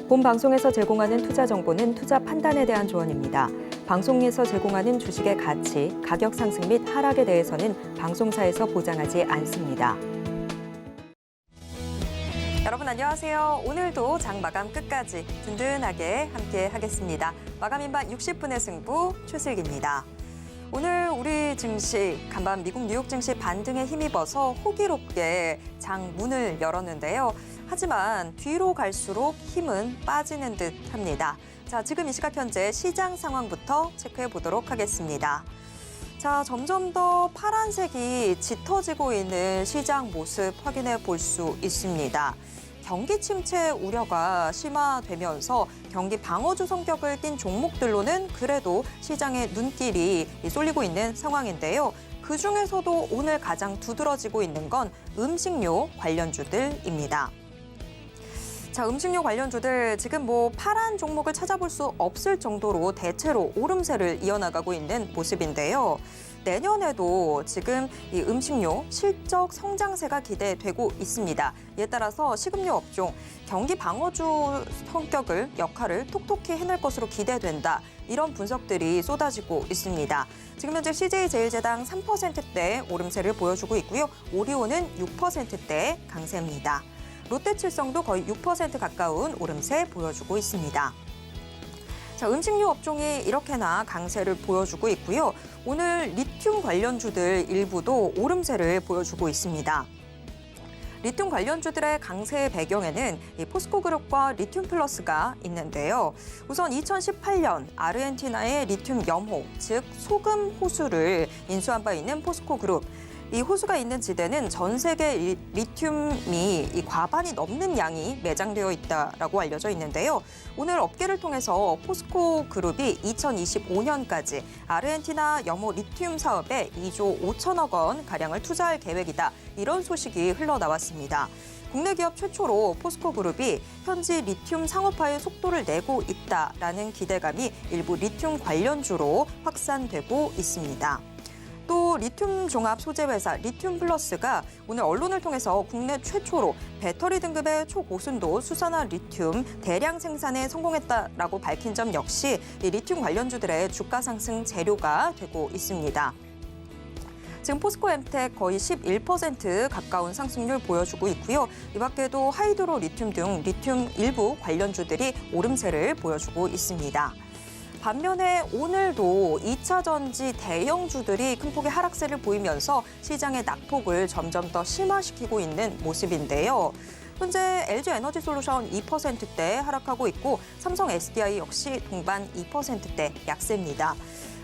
본 방송에서 제공하는 투자 정보는 투자 판단에 대한 조언입니다. 방송에서 제공하는 주식의 가치, 가격 상승 및 하락에 대해서는 방송사에서 보장하지 않습니다. 여러분 안녕하세요. 오늘도 장 마감 끝까지 든든하게 함께 하겠습니다. 마감인반 60분의 승부 최슬기입니다. 오늘 우리 증시, 간밤 미국 뉴욕 증시 반등에 힘입어서 호기롭게 장 문을 열었는데요. 하지만 뒤로 갈수록 힘은 빠지는 듯 합니다. 자, 지금 이 시각 현재 시장 상황부터 체크해 보도록 하겠습니다. 자, 점점 더 파란색이 짙어지고 있는 시장 모습 확인해 볼 수 있습니다. 경기 침체 우려가 심화되면서 경기 방어주 성격을 띤 종목들로는 그래도 시장의 눈길이 쏠리고 있는 상황인데요. 그중에서도 오늘 가장 두드러지고 있는 건 음식료 관련주들입니다. 자, 음식료 관련주들 지금 파란 종목을 찾아볼 수 없을 정도로 대체로 오름세를 이어나가고 있는 모습인데요. 내년에도 지금 이 음식료 실적 성장세가 기대되고 있습니다. 이에 따라서 식음료 업종 경기 방어주 성격을 역할을 톡톡히 해낼 것으로 기대된다. 이런 분석들이 쏟아지고 있습니다. 지금 현재 CJ제일제당 3%대 오름세를 보여주고 있고요. 오리온은 6%대 강세입니다. 롯데칠성도 거의 6% 가까운 오름세 보여주고 있습니다. 자, 음식료 업종이 이렇게나 강세를 보여주고 있고요. 오늘 리튬 관련주들 일부도 오름세를 보여주고 있습니다. 리튬 관련주들의 강세의 배경에는 이 포스코그룹과 리튬플러스가 있는데요. 우선 2018년 아르헨티나의 리튬 염호, 즉 소금 호수를 인수한 바 있는 포스코그룹. 이 호수가 있는 지대는 전 세계 리튬이 이 과반이 넘는 양이 매장되어 있다라고 알려져 있는데요. 오늘 업계를 통해서 포스코 그룹이 2025년까지 아르헨티나 염호 리튬 사업에 2조 5천억 원 가량을 투자할 계획이다. 이런 소식이 흘러나왔습니다. 국내 기업 최초로 포스코 그룹이 현지 리튬 상업화에 속도를 내고 있다라는 기대감이 일부 리튬 관련주로 확산되고 있습니다. 또 리튬 종합 소재 회사 리튬플러스가 오늘 언론을 통해서 국내 최초로 배터리 등급의 초고순도 수산화 리튬 대량 생산에 성공했다라고 밝힌 점 역시 이 리튬 관련주들의 주가 상승 재료가 되고 있습니다. 지금 포스코엠텍 거의 11% 가까운 상승률 보여주고 있고요. 이 밖에도 하이드로 리튬 등 리튬 일부 관련주들이 오름세를 보여주고 있습니다. 반면에 오늘도 2차 전지 대형주들이 큰 폭의 하락세를 보이면서 시장의 낙폭을 점점 더 심화시키고 있는 모습인데요. 현재 LG에너지솔루션 2%대 하락하고 있고 삼성 SDI 역시 동반 2%대 약세입니다.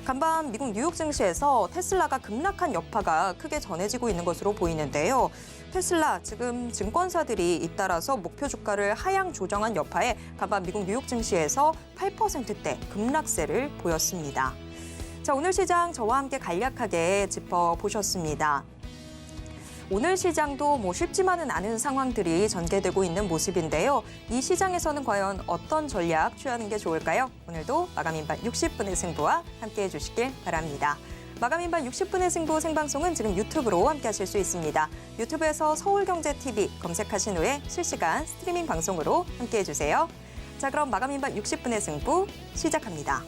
간밤 미국 뉴욕 증시에서 테슬라가 급락한 여파가 크게 전해지고 있는 것으로 보이는데요. 테슬라 지금 증권사들이 잇따라서 목표 주가를 하향 조정한 여파에 간밤 미국 뉴욕 증시에서 8%대 급락세를 보였습니다. 자, 오늘 시장 저와 함께 간략하게 짚어보셨습니다. 오늘 시장도 쉽지만은 않은 상황들이 전개되고 있는 모습인데요. 이 시장에서는 과연 어떤 전략 취하는 게 좋을까요? 오늘도 마감인반 60분의 승부와 함께해 주시길 바랍니다. 마감인반 60분의 승부 생방송은 지금 유튜브로 함께하실 수 있습니다. 유튜브에서 서울경제TV 검색하신 후에 실시간 스트리밍 방송으로 함께해 주세요. 자, 그럼 마감인반 60분의 승부 시작합니다.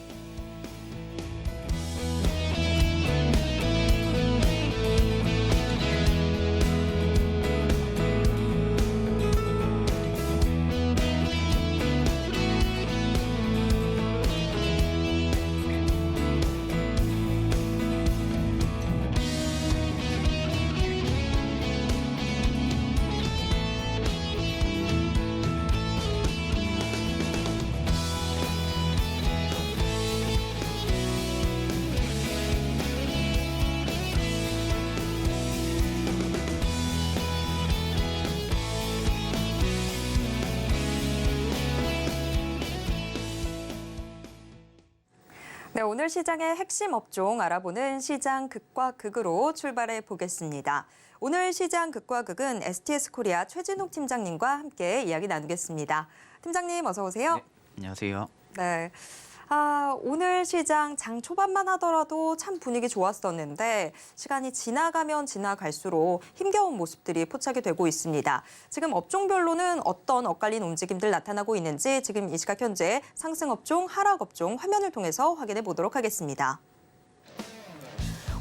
네, 오늘 시장의 핵심 업종 알아보는 시장 극과 극으로 출발해 보겠습니다. 오늘 시장 극과 극은 STS코리아 최진욱 팀장님과 함께 이야기 나누겠습니다. 팀장님 어서 오세요. 네, 안녕하세요. 네. 오늘 시장 장 초반만 하더라도 참 분위기 좋았었는데 시간이 지나가면 지나갈수록 힘겨운 모습들이 포착이 되고 있습니다. 지금 업종별로는 어떤 엇갈린 움직임들 나타나고 있는지 지금 이 시각 현재 상승 업종, 하락 업종 화면을 통해서 확인해 보도록 하겠습니다.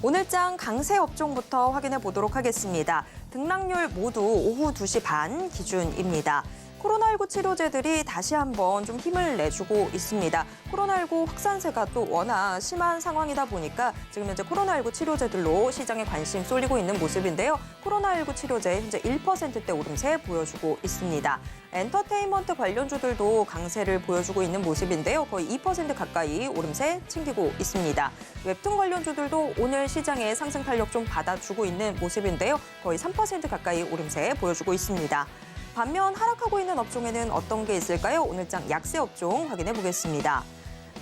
오늘장 강세 업종부터 확인해 보도록 하겠습니다. 등락률 모두 오후 2시 반 기준입니다. 코로나19 치료제들이 다시 한번 좀 힘을 내주고 있습니다. 코로나19 확산세가 또 워낙 심한 상황이다 보니까 지금 현재 코로나19 치료제들로 시장에 관심 쏠리고 있는 모습인데요. 코로나19 치료제 현재 1%대 오름세 보여주고 있습니다. 엔터테인먼트 관련주들도 강세를 보여주고 있는 모습인데요. 거의 2% 가까이 오름세 챙기고 있습니다. 웹툰 관련주들도 오늘 시장의 상승 탄력 좀 받아주고 있는 모습인데요. 거의 3% 가까이 오름세 보여주고 있습니다. 반면 하락하고 있는 업종에는 어떤 게 있을까요? 오늘장 약세 업종 확인해 보겠습니다.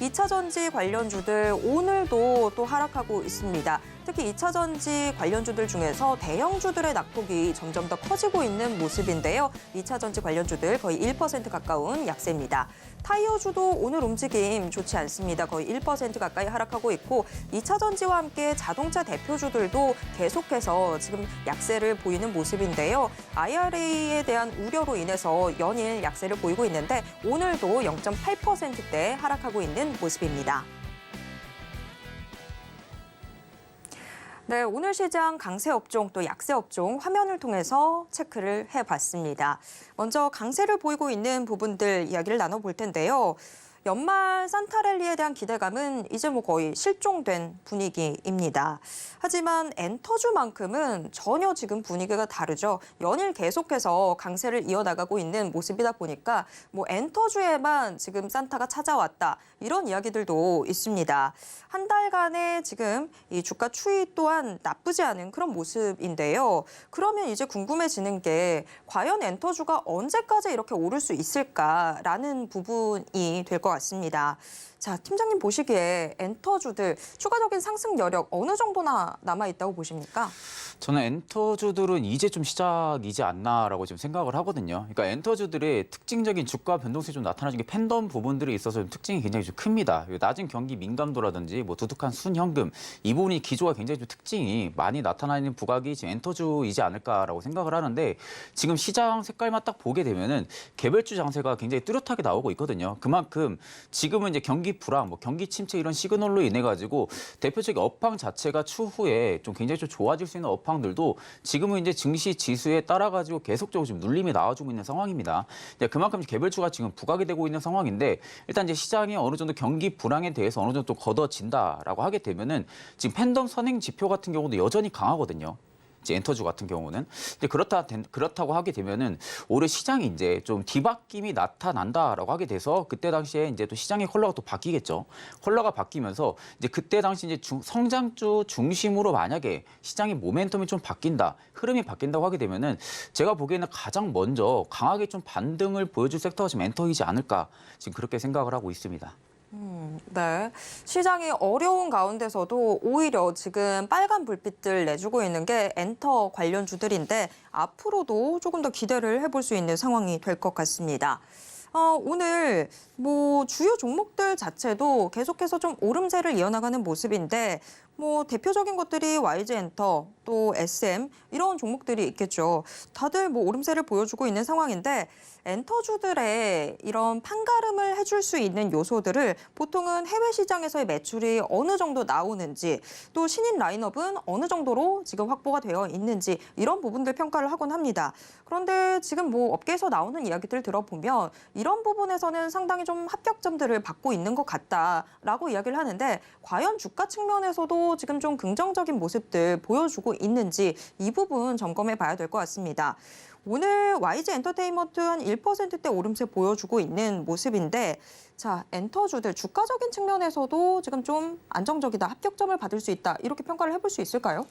2차 전지 관련주들 오늘도 또 하락하고 있습니다. 특히 2차 전지 관련주들 중에서 대형주들의 낙폭이 점점 더 커지고 있는 모습인데요. 2차 전지 관련주들 거의 1% 가까운 약세입니다. 타이어주도 오늘 움직임 좋지 않습니다. 거의 1% 가까이 하락하고 있고 2차 전지와 함께 자동차 대표주들도 계속해서 지금 약세를 보이는 모습인데요. IRA에 대한 우려로 인해서 연일 약세를 보이고 있는데 오늘도 0.8%대 하락하고 있는 모습입니다. 네, 오늘 시장 강세 업종 또 약세 업종 화면을 통해서 체크를 해봤습니다. 먼저 강세를 보이고 있는 부분들 이야기를 나눠볼 텐데요. 연말 산타랠리에 대한 기대감은 이제 뭐 거의 실종된 분위기입니다. 하지만 엔터주만큼은 전혀 지금 분위기가 다르죠. 연일 계속해서 강세를 이어나가고 있는 모습이다 보니까 뭐 엔터주에만 지금 산타가 찾아왔다. 이런 이야기들도 있습니다. 한 달간의 지금 이 주가 추이 또한 나쁘지 않은 그런 모습인데요. 그러면 이제 궁금해지는 게 과연 엔터주가 언제까지 이렇게 오를 수 있을까라는 부분이 될 것 같습니다. 자, 팀장님 보시기에 엔터주들 추가적인 상승 여력 어느 정도나 남아있다고 보십니까? 저는 엔터주들은 이제 좀 시작이지 않나라고 지금 생각을 하거든요. 그러니까 엔터주들의 특징적인 주가 변동성이 좀 나타나는 게 팬덤 부분들이 있어서 좀 특징이 굉장히 좀 큽니다. 낮은 경기 민감도라든지 뭐 두둑한 순현금 이 부분이 기조가 굉장히 좀 특징이 많이 나타나는 부각이 지금 엔터주이지 않을까라고 생각을 하는데 지금 시장 색깔만 딱 보게 되면은 개별주 장세가 굉장히 뚜렷하게 나오고 있거든요. 그만큼 지금은 이제 경기 불황, 뭐 경기 침체 이런 시그널로 인해 가지고 대표적인 업황 자체가 추후에 좀 굉장히 좀 좋아질 수 있는 업황들도 지금은 이제 증시 지수에 따라 가지고 계속적으로 지금 눌림이 나와주고 있는 상황입니다. 그만큼 개별주가 지금 부각이 되고 있는 상황인데 일단 이제 시장이 어느 정도 경기 불황에 대해서 어느 정도 걷어진다라고 하게 되면은 지금 팬덤 선행 지표 같은 경우도 여전히 강하거든요. 이제 엔터주 같은 경우는. 근데 그렇다고 하게 되면은 올해 시장이 이제 좀 뒤바뀜이 나타난다라고 하게 돼서 그때 당시에 이제 또 시장의 컬러가 또 바뀌겠죠. 컬러가 바뀌면서 이제 그때 당시 이제 성장주 중심으로 만약에 시장의 모멘텀이 좀 바뀐다, 흐름이 바뀐다고 하게 되면은 제가 보기에는 가장 먼저 강하게 좀 반등을 보여줄 섹터가 지금 엔터이지 않을까 지금 그렇게 생각을 하고 있습니다. 네. 시장이 어려운 가운데서도 오히려 지금 빨간 불빛들 내주고 있는 게 엔터 관련주들인데 앞으로도 조금 더 기대를 해볼 수 있는 상황이 될 것 같습니다. 오늘 뭐 주요 종목들 자체도 계속해서 좀 오름세를 이어나가는 모습인데 뭐 대표적인 것들이 YG엔터 또 SM 이런 종목들이 있겠죠. 다들 뭐 오름세를 보여주고 있는 상황인데 엔터주들의 이런 판가름을 해줄 수 있는 요소들을 보통은 해외 시장에서의 매출이 어느 정도 나오는지 또 신인 라인업은 어느 정도로 지금 확보가 되어 있는지 이런 부분들 평가를 하곤 합니다. 그런데 지금 뭐 업계에서 나오는 이야기들 들어보면 이런 부분에서는 상당히 좀 합격점들을 받고 있는 것 같다라고 이야기를 하는데 과연 주가 측면에서도 지금 좀 긍정적인 모습들 보여주고 있는지 이 부분 점검해 봐야 될 것 같습니다. 오늘 YG 엔터테인먼트 한 1%대 오름세 보여주고 있는 모습인데 자, 엔터주들 주가적인 측면에서도 지금 좀 안정적이다, 합격점을 받을 수 있다 이렇게 평가를 해볼 수 있을까요?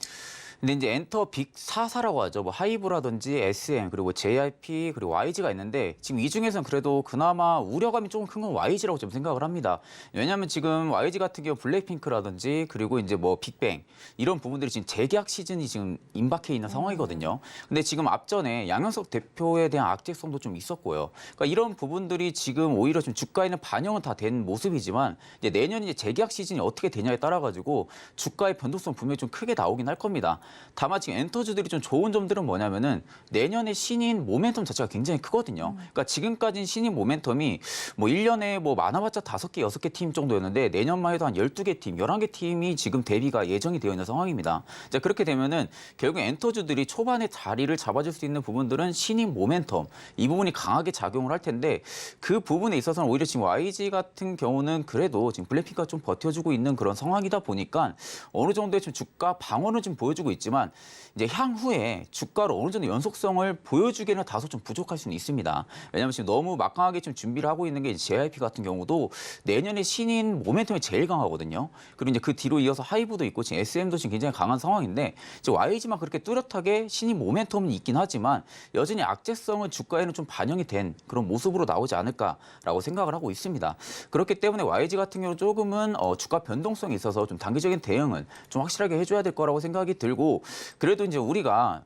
근데 이제 엔터 빅 4사라고 하죠. 뭐 하이브라든지 SM 그리고 JYP 그리고 YG가 있는데 지금 이 중에서는 그래도 그나마 우려감이 조금 큰 건 YG라고 좀 생각을 합니다. 왜냐하면 지금 YG 같은 경우 블랙핑크라든지 그리고 이제 뭐 빅뱅 이런 부분들이 지금 재계약 시즌이 지금 임박해 있는 상황이거든요. 근데 지금 앞전에 양현석 대표에 대한 악재성도 좀 있었고요. 그러니까 이런 부분들이 지금 오히려 좀 주가에는 반영은 다 된 모습이지만 이제 내년 이제 재계약 시즌이 어떻게 되냐에 따라 가지고 주가의 변동성 분명히 좀 크게 나오긴 할 겁니다. 다만 지금 엔터주들이 좀 좋은 점들은 뭐냐면은 내년에 신인 모멘텀 자체가 굉장히 크거든요. 그러니까 지금까지는 신인 모멘텀이 뭐 1년에 뭐 많아봤자 5개, 6개 팀 정도였는데 내년만 해도 한 12개 팀, 11개 팀이 지금 대비가 예정이 되어 있는 상황입니다. 자, 그렇게 되면은 결국 엔터주들이 초반에 자리를 잡아줄 수 있는 부분들은 신인 모멘텀 이 부분이 강하게 작용을 할 텐데 그 부분에 있어서는 오히려 지금 YG 같은 경우는 그래도 지금 블랙핑크가 좀 버텨주고 있는 그런 상황이다 보니까 어느 정도의 좀 주가 방어는 좀 보여주고 있지만 이제 향후에 주가로 어느 정도 연속성을 보여주기에는 다소 좀 부족할 수는 있습니다. 왜냐하면 지금 너무 막강하게 좀 준비를 하고 있는 게 JYP 같은 경우도 내년에 신인 모멘텀이 제일 강하거든요. 그리고 이제 그 뒤로 이어서 하이브도 있고 지금 SM도 지금 굉장히 강한 상황인데 이제 YG만 그렇게 뚜렷하게 신인 모멘텀은 있긴 하지만 여전히 악재성은 주가에는 좀 반영이 된 그런 모습으로 나오지 않을까라고 생각을 하고 있습니다. 그렇기 때문에 YG 같은 경우 조금은 주가 변동성이 있어서 좀 단기적인 대응은 좀 확실하게 해줘야 될 거라고 생각이 들고 그래도 이제 우리가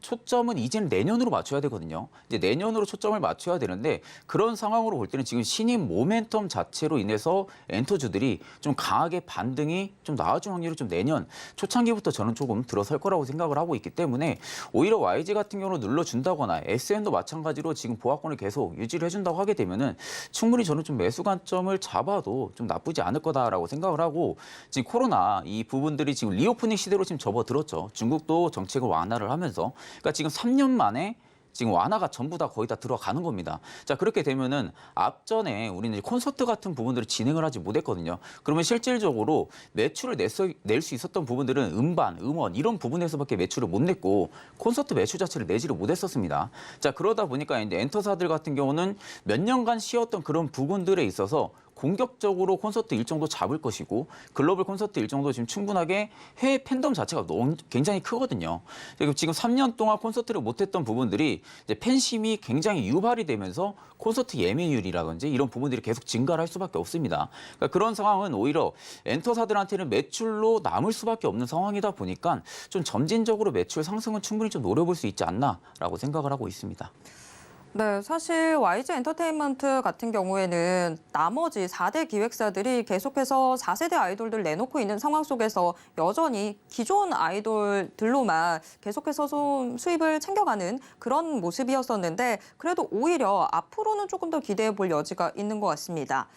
초점은 이제는 내년으로 맞춰야 되거든요. 이제 내년으로 초점을 맞춰야 되는데 그런 상황으로 볼 때는 지금 신인 모멘텀 자체로 인해서 엔터주들이 좀 강하게 반등이 좀 나아질 확률이 좀 내년 초창기부터 저는 조금 들어설 거라고 생각을 하고 있기 때문에 오히려 YG 같은 경우는 눌러준다거나 SM도 마찬가지로 지금 보합권을 계속 유지를 해준다고 하게 되면은 충분히 저는 좀 매수 관점을 잡아도 좀 나쁘지 않을 거다라고 생각을 하고 지금 코로나 이 부분들이 지금 리오프닝 시대로 지금 접어들었죠. 중국도 정책을 완화를 하면서 그러니까 지금 3년 만에 지금 완화가 전부 다 거의 다 들어가는 겁니다. 자, 그렇게 되면은 앞전에 우리는 콘서트 같은 부분들을 진행을 하지 못했거든요. 그러면 실질적으로 매출을 낼 수 있었던 부분들은 음반, 음원 이런 부분에서밖에 매출을 못 냈고 콘서트 매출 자체를 내지를 못했었습니다. 자, 그러다 보니까 이제 엔터사들 같은 경우는 몇 년간 쉬었던 그런 부분들에 있어서 공격적으로 콘서트 일정도 잡을 것이고 글로벌 콘서트 일정도 지금 충분하게 해외 팬덤 자체가 굉장히 크거든요. 지금 3년 동안 콘서트를 못했던 부분들이 이제 팬심이 굉장히 유발이 되면서 콘서트 예매율이라든지 이런 부분들이 계속 증가를 할 수밖에 없습니다. 그러니까 그런 상황은 오히려 엔터사들한테는 매출로 남을 수밖에 없는 상황이다 보니까 좀 점진적으로 매출 상승은 충분히 좀 노려볼 수 있지 않나라고 생각을 하고 있습니다. 네, 사실 YG 엔터테인먼트 같은 경우에는 나머지 4대 기획사들이 계속해서 4세대 아이돌들 내놓고 있는 상황 속에서 여전히 기존 아이돌들로만 계속해서 좀 수입을 챙겨가는 그런 모습이었었는데 그래도 오히려 앞으로는 조금 더 기대해 볼 여지가 있는 것 같습니다.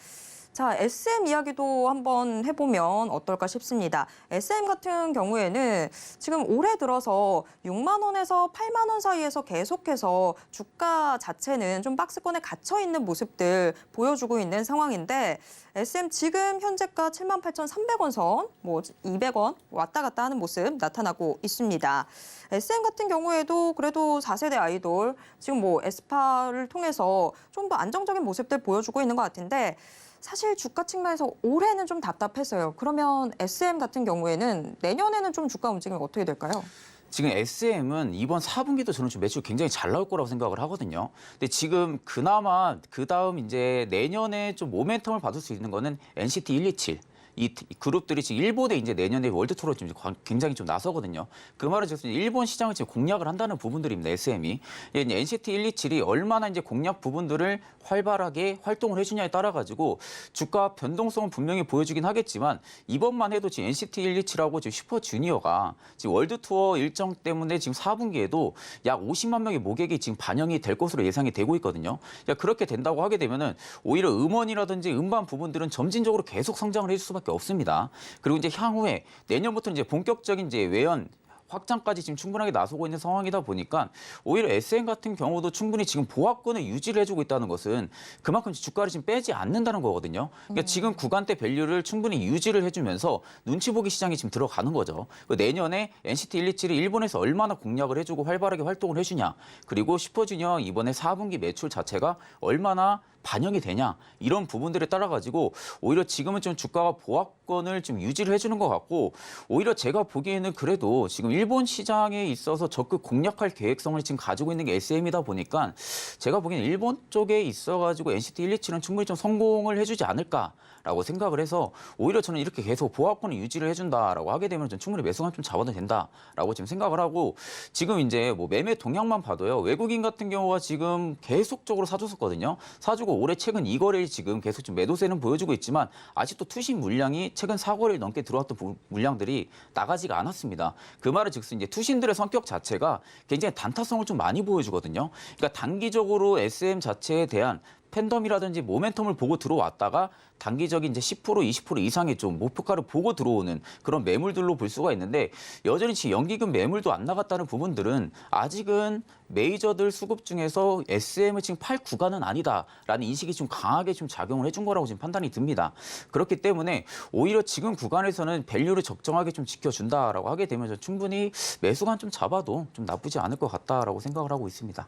자, SM 이야기도 한번 해보면 어떨까 싶습니다. SM 같은 경우에는 지금 올해 들어서 6만 원에서 8만 원 사이에서 계속해서 주가 자체는 좀 박스권에 갇혀 있는 모습들 보여주고 있는 상황인데 SM 지금 현재가 78,300원 선, 뭐 200원 왔다 갔다 하는 모습 나타나고 있습니다. SM 같은 경우에도 그래도 4세대 아이돌 지금 뭐 에스파를 통해서 좀 더 안정적인 모습들 보여주고 있는 것 같은데 사실 주가 측면에서 올해는 좀 답답했어요. 그러면 SM 같은 경우에는 내년에는 좀 주가 움직임이 어떻게 될까요? 지금 SM은 이번 4분기도 저는 좀 매출 굉장히 잘 나올 거라고 생각을 하거든요. 근데 지금 그나마 그다음 이제 내년에 좀 모멘텀을 받을 수 있는 거는 NCT 127. 이 그룹들이 지금 일본에 이제 내년에 월드 투어로 좀 굉장히 좀 나서거든요. 그 말은 즉슨 일본 시장을 지금 공략을 한다는 부분들입니다. SM이 NCT 127이 얼마나 이제 공략 부분들을 활발하게 활동을 해주냐에 따라 가지고 주가 변동성은 분명히 보여주긴 하겠지만 이번만 해도 지금 NCT 127하고 지금 슈퍼주니어가 지금 월드 투어 일정 때문에 지금 4분기에도 약 50만 명의 모객이 지금 반영이 될 것으로 예상이 되고 있거든요. 그러니까 그렇게 된다고 하게 되면은 오히려 음원이라든지 음반 부분들은 점진적으로 계속 성장을 해줄 수밖에 없습니다. 그리고 이제 향후에 내년부터 이제 본격적인 이제 외연 확장까지 지금 충분하게 나서고 있는 상황이다 보니까 오히려 SM 같은 경우도 충분히 지금 보합권을 유지를 해주고 있다는 것은 그만큼 주가를 지금 빼지 않는다는 거거든요. 그러니까 지금 구간대 밸류를 충분히 유지를 해주면서 눈치 보기 시장이 지금 들어가는 거죠. 내년에 NCT 127이 일본에서 얼마나 공략을 해주고 활발하게 활동을 해주냐. 그리고 슈퍼주니어 이번에 4분기 매출 자체가 얼마나 반영이 되냐 이런 부분들에 따라 가지고 오히려 지금은 좀 주가가 보합권을 좀 유지를 해주는 것 같고 오히려 제가 보기에는 그래도 지금 일본 시장에 있어서 적극 공략할 계획성을 지금 가지고 있는 게 SM이다 보니까 제가 보기에는 일본 쪽에 있어가지고 NCT 127은 충분히 좀 성공을 해주지 않을까라고 생각을 해서 오히려 저는 이렇게 계속 보합권을 유지를 해준다라고 하게 되면 좀 충분히 매수감 좀 잡아도 된다라고 지금 생각을 하고 지금 이제 뭐 매매 동향만 봐도요. 외국인 같은 경우가 지금 계속적으로 사줬었거든요. 사주고 올해 최근 2거래일 지금 계속 좀 매도세는 보여주고 있지만 아직도 투신 물량이 최근 4거래일 넘게 들어왔던 물량들이 나가지가 않았습니다. 그 말은 즉슨 이제 투신들의 성격 자체가 굉장히 단타성을 좀 많이 보여주거든요. 그러니까 단기적으로 SM 자체에 대한 팬덤이라든지 모멘텀을 보고 들어왔다가 단기적인 이제 10% 20% 이상의 좀 목표가를 보고 들어오는 그런 매물들로 볼 수가 있는데 여전히 지금 연기금 매물도 안 나갔다는 부분들은 아직은 메이저들 수급 중에서 SM을 지금 팔 구간은 아니다라는 인식이 좀 강하게 좀 작용을 해준 거라고 지금 판단이 듭니다. 그렇기 때문에 오히려 지금 구간에서는 밸류를 적정하게 좀 지켜준다라고 하게 되면 충분히 매수간 좀 잡아도 좀 나쁘지 않을 것 같다라고 생각을 하고 있습니다.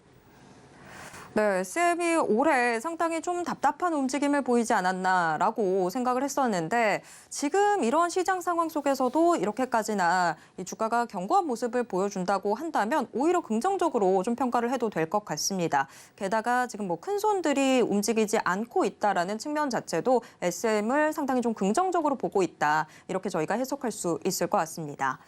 네, SM이 올해 상당히 좀 답답한 움직임을 보이지 않았나라고 생각을 했었는데 지금 이런 시장 상황 속에서도 이렇게까지나 이 주가가 견고한 모습을 보여준다고 한다면 오히려 긍정적으로 좀 평가를 해도 될 것 같습니다. 게다가 지금 뭐 큰 손들이 움직이지 않고 있다라는 측면 자체도 SM을 상당히 좀 긍정적으로 보고 있다. 이렇게 저희가 해석할 수 있을 것 같습니다.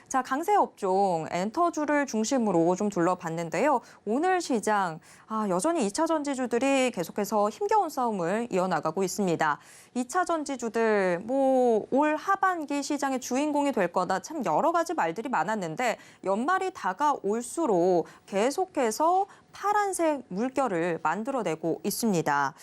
자, 강세 업종 엔터주를 중심으로 좀 둘러봤는데요. 오늘 시장 여전히 2차 전지주들이 계속해서 힘겨운 싸움을 이어나가고 있습니다. 2차 전지주들 올 하반기 시장의 주인공이 될 거다 참 여러 가지 말들이 많았는데 연말이 다가올수록 계속해서 파란색 물결을 만들어내고 있습니다.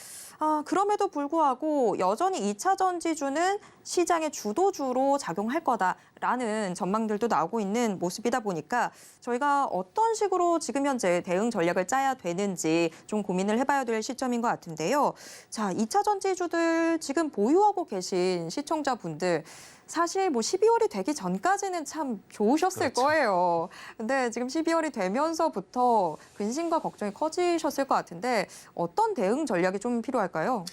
그럼에도 불구하고 여전히 2차 전지주는 시장의 주도주로 작용할 거다라는 전망들도 나오고 있는 모습이다 보니까 저희가 어떤 식으로 지금 현재 대응 전략을 짜야 되는지 좀 고민을 해봐야 될 시점인 것 같은데요. 자, 2차 전지주들 지금 보유하고 계신 시청자분들 사실 12월이 되기 전까지는 참 좋으셨을 그렇죠. 거예요. 근데 지금 12월이 되면서부터 근심과 걱정이 커지셨을 것 같은데 어떤 대응 전략이 좀 필요할까요?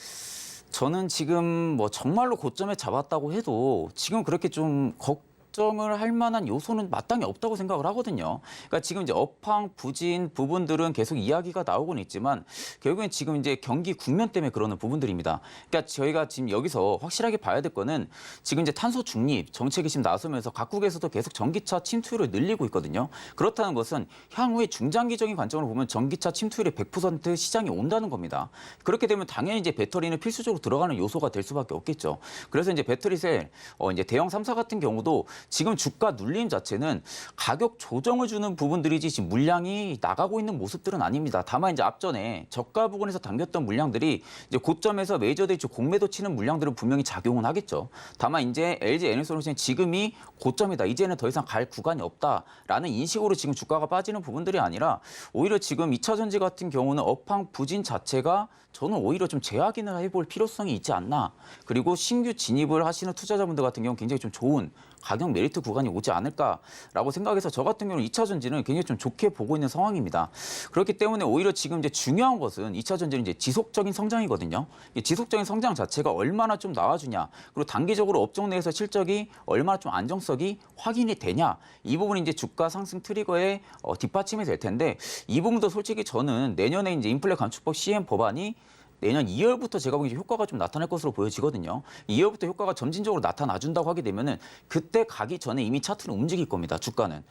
저는 지금 정말로 고점에 잡았다고 해도 지금 그렇게 좀 걱정을 할 만한 요소는 마땅히 없다고 생각을 하거든요. 그러니까 지금 이제 업황, 부진 부분들은 계속 이야기가 나오고는 있지만 결국엔 지금 이제 경기 국면 때문에 그러는 부분들입니다. 그러니까 저희가 지금 여기서 확실하게 봐야 될 거는 지금 이제 탄소 중립 정책이 지금 나서면서 각국에서도 계속 전기차 침투율을 늘리고 있거든요. 그렇다는 것은 향후에 중장기적인 관점으로 보면 전기차 침투율의 100% 시장이 온다는 겁니다. 그렇게 되면 당연히 이제 배터리는 필수적으로 들어가는 요소가 될 수밖에 없겠죠. 그래서 이제 배터리셀 이제 대형 3사 같은 경우도 지금 주가 눌림 자체는 가격 조정을 주는 부분들이지 지금 물량이 나가고 있는 모습들은 아닙니다. 다만 이제 앞전에 저가 부근에서 당겼던 물량들이 이제 고점에서 메이저들이 공매도 치는 물량들은 분명히 작용은 하겠죠. 다만 이제 LG 에너지솔루션이 지금이 고점이다. 이제는 더 이상 갈 구간이 없다라는 인식으로 지금 주가가 빠지는 부분들이 아니라 오히려 지금 2차 전지 같은 경우는 업황 부진 자체가 저는 오히려 좀 재확인을 해볼 필요성이 있지 않나. 그리고 신규 진입을 하시는 투자자분들 같은 경우는 굉장히 좀 좋은 가격 메리트 구간이 오지 않을까라고 생각해서 저 같은 경우는 2차 전지는 굉장히 좀 좋게 보고 있는 상황입니다. 그렇기 때문에 오히려 지금 이제 중요한 것은 2차 전지는 이제 지속적인 성장이거든요. 이 지속적인 성장 자체가 얼마나 좀 나와주냐, 그리고 단기적으로 업종 내에서 실적이 얼마나 좀 안정성이 확인이 되냐, 이 부분이 이제 주가 상승 트리거의 뒷받침이 될 텐데 이 부분도 솔직히 저는 내년에 이제 인플레 감축법 시행 법안이 내년 2월부터 제가 보기엔 효과가 좀 나타날 것으로 보여지거든요. 2월부터 효과가 점진적으로 나타나준다고 하게 되면은 그때 가기 전에 이미 차트는 움직일 겁니다. 주가는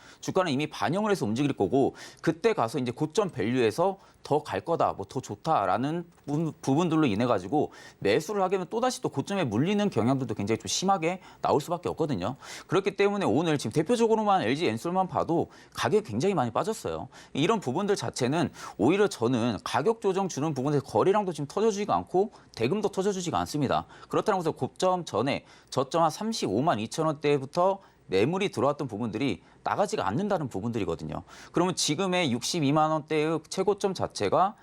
이미 반영을 해서 움직일 거고 그때 가서 이제 고점 밸류에서 더 갈 거다, 더 좋다라는 부분들로 인해 가지고 매수를 하게 되면 또다시 또 고점에 물리는 경향들도 굉장히 좀 심하게 나올 수밖에 없거든요. 그렇기 때문에 오늘 지금 대표적으로만 LG 엔솔만 봐도 가격이 굉장히 많이 빠졌어요. 이런 부분들 자체는 오히려 저는 가격 조정 주는 부분에서 거래량도 지금 터져주지가 않고 대금도 터져주지가 않습니다. 그렇다는 것은 고점 전에 저점 한 35만 2천 원대부터 매물이 들어왔던 부분들이 나가지가 않는다는 부분들이거든요. 그러면 지금의 62만 원대의 최고점 자체가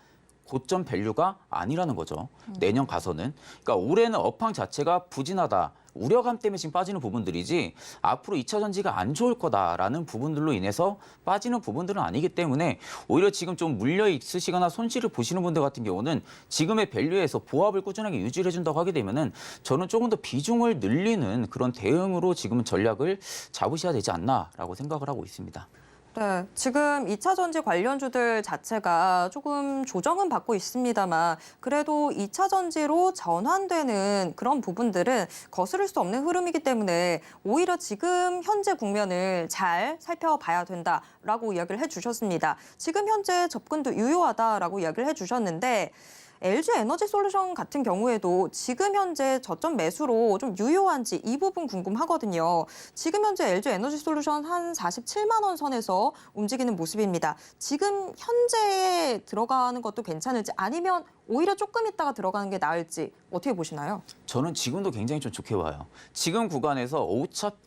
고점 밸류가 아니라는 거죠. 내년 가서는. 그러니까 올해는 업황 자체가 부진하다. 우려감 때문에 지금 빠지는 부분들이지 앞으로 2차 전지가 안 좋을 거다라는 부분들로 인해서 빠지는 부분들은 아니기 때문에 오히려 지금 좀 물려 있으시거나 손실을 보시는 분들 같은 경우는 지금의 밸류에서 보합을 꾸준하게 유지를 해준다고 하게 되면은 저는 조금 더 비중을 늘리는 그런 대응으로 지금은 전략을 잡으셔야 되지 않나라고 생각을 하고 있습니다. 네, 지금 2차 전지 관련주들 자체가 조금 조정은 받고 있습니다만 그래도 2차 전지로 전환되는 그런 부분들은 거스를 수 없는 흐름이기 때문에 오히려 지금 현재 국면을 잘 살펴봐야 된다라고 이야기를 해주셨습니다. 지금 현재 접근도 유효하다라고 이야기를 해주셨는데 LG 에너지 솔루션 같은 경우에도 지금 현재 저점 매수로 좀 유효한지 이 부분 궁금하거든요. 지금 현재 LG 에너지 솔루션 한 47만 원 선에서 움직이는 모습입니다. 지금 현재에 들어가는 것도 괜찮을지 아니면 오히려 조금 있다가 들어가는 게 나을지 어떻게 보시나요? 저는 지금도 굉장히 좀 좋게 봐요. 지금 구간에서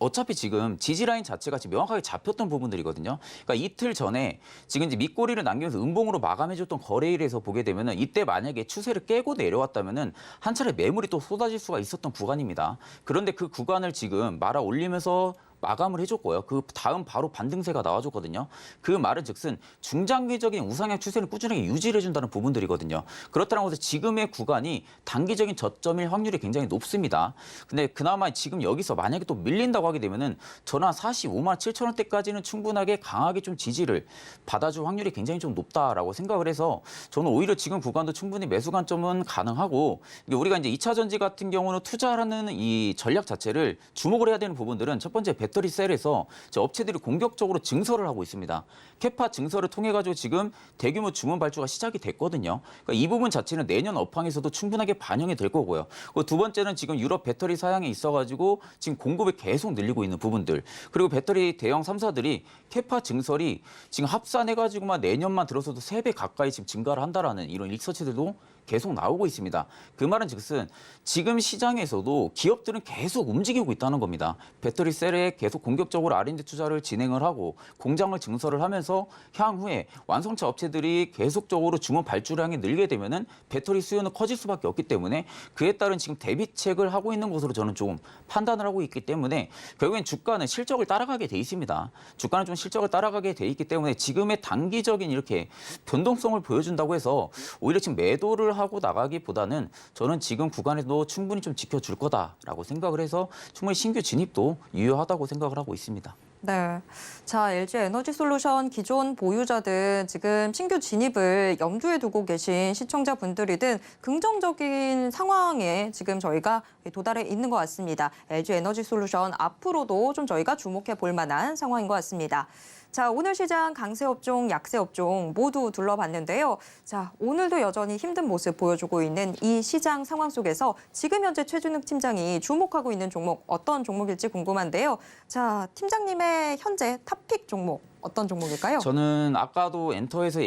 어차피 지금 지지라인 자체가 지금 명확하게 잡혔던 부분들이거든요. 그러니까 이틀 전에 지금 이제 밑꼬리를 남기면서 음봉으로 마감해줬던 거래일에서 보게 되면은 이때 만약에 추세를 깨고 내려왔다면은 한 차례 매물이 또 쏟아질 수가 있었던 구간입니다. 그런데 그 구간을 지금 말아 올리면서 마감을 해줬고요. 그 다음 바로 반등세가 나와줬거든요. 그 말은 즉슨 중장기적인 우상향 추세를 꾸준하게 유지를 해준다는 부분들이거든요. 그렇다는 것은 지금의 구간이 단기적인 저점일 확률이 굉장히 높습니다. 근데 그나마 지금 여기서 만약에 또 밀린다고 하게 되면은 저는 한 45만 7천 원대까지는 충분하게 강하게 좀 지지를 받아줄 확률이 굉장히 좀 높다라고 생각을 해서 저는 오히려 지금 구간도 충분히 매수 관점은 가능하고 이게 우리가 이제 2차 전지 같은 경우는 투자하는 이 전략 자체를 주목을 해야 되는 부분들은 첫 번째 배터리 셀에서 업체들이 공격적으로 증설을 하고 있습니다. 캐파 증설을 통해 가지고 지금 대규모 주문 발주가 시작이 됐거든요. 그러니까 이 부분 자체는 내년 업황에서도 충분하게 반영이 될 거고요. 두 번째는 지금 유럽 배터리 사양에 있어 가지고 지금 공급을 계속 늘리고 있는 부분들. 그리고 배터리 대형 3사들이 캐파 증설이 지금 합산해 가지고만 내년만 들어서도 3배 가까이 지금 증가를 한다라는 이런 리서치들도 계속 나오고 있습니다. 그 말은 즉슨 지금 시장에서도 기업들은 계속 움직이고 있다는 겁니다. 배터리 셀에 계속 공격적으로 R&D 투자를 진행을 하고 공장을 증설을 하면서 향후에 완성차 업체들이 계속적으로 주문 발주량이 늘게 되면은 배터리 수요는 커질 수밖에 없기 때문에 그에 따른 지금 대비책을 하고 있는 것으로 저는 좀 판단을 하고 있기 때문에 결국엔 주가는 실적을 따라가게 돼 있습니다. 주가는 좀 실적을 따라가게 돼 있기 때문에 지금의 단기적인 이렇게 변동성을 보여준다고 해서 오히려 지금 매도를 하고 나가기보다는 저는 지금 구간에도 충분히 좀 지켜줄 거다라고 생각을 해서 충분히 신규 진입도 유효하다고 생각을 하고 있습니다. 네. 자, LG 에너지 솔루션 기존 보유자든 지금 신규 진입을 염두에 두고 계신 시청자분들이든 긍정적인 상황에 지금 저희가 도달해 있는 것 같습니다. LG 에너지 솔루션 앞으로도 좀 저희가 주목해 볼 만한 상황인 것 같습니다. 자, 오늘 시장 강세 업종, 약세 업종 모두 둘러봤는데요. 자, 오늘도 여전히 힘든 모습 보여주고 있는 이 시장 상황 속에서 지금 현재 최준욱 팀장이 주목하고 있는 종목 어떤 종목일지 궁금한데요. 자, 팀장님의 현재 탑픽 종목 어떤 종목일까요? 저는 아까도 엔터에서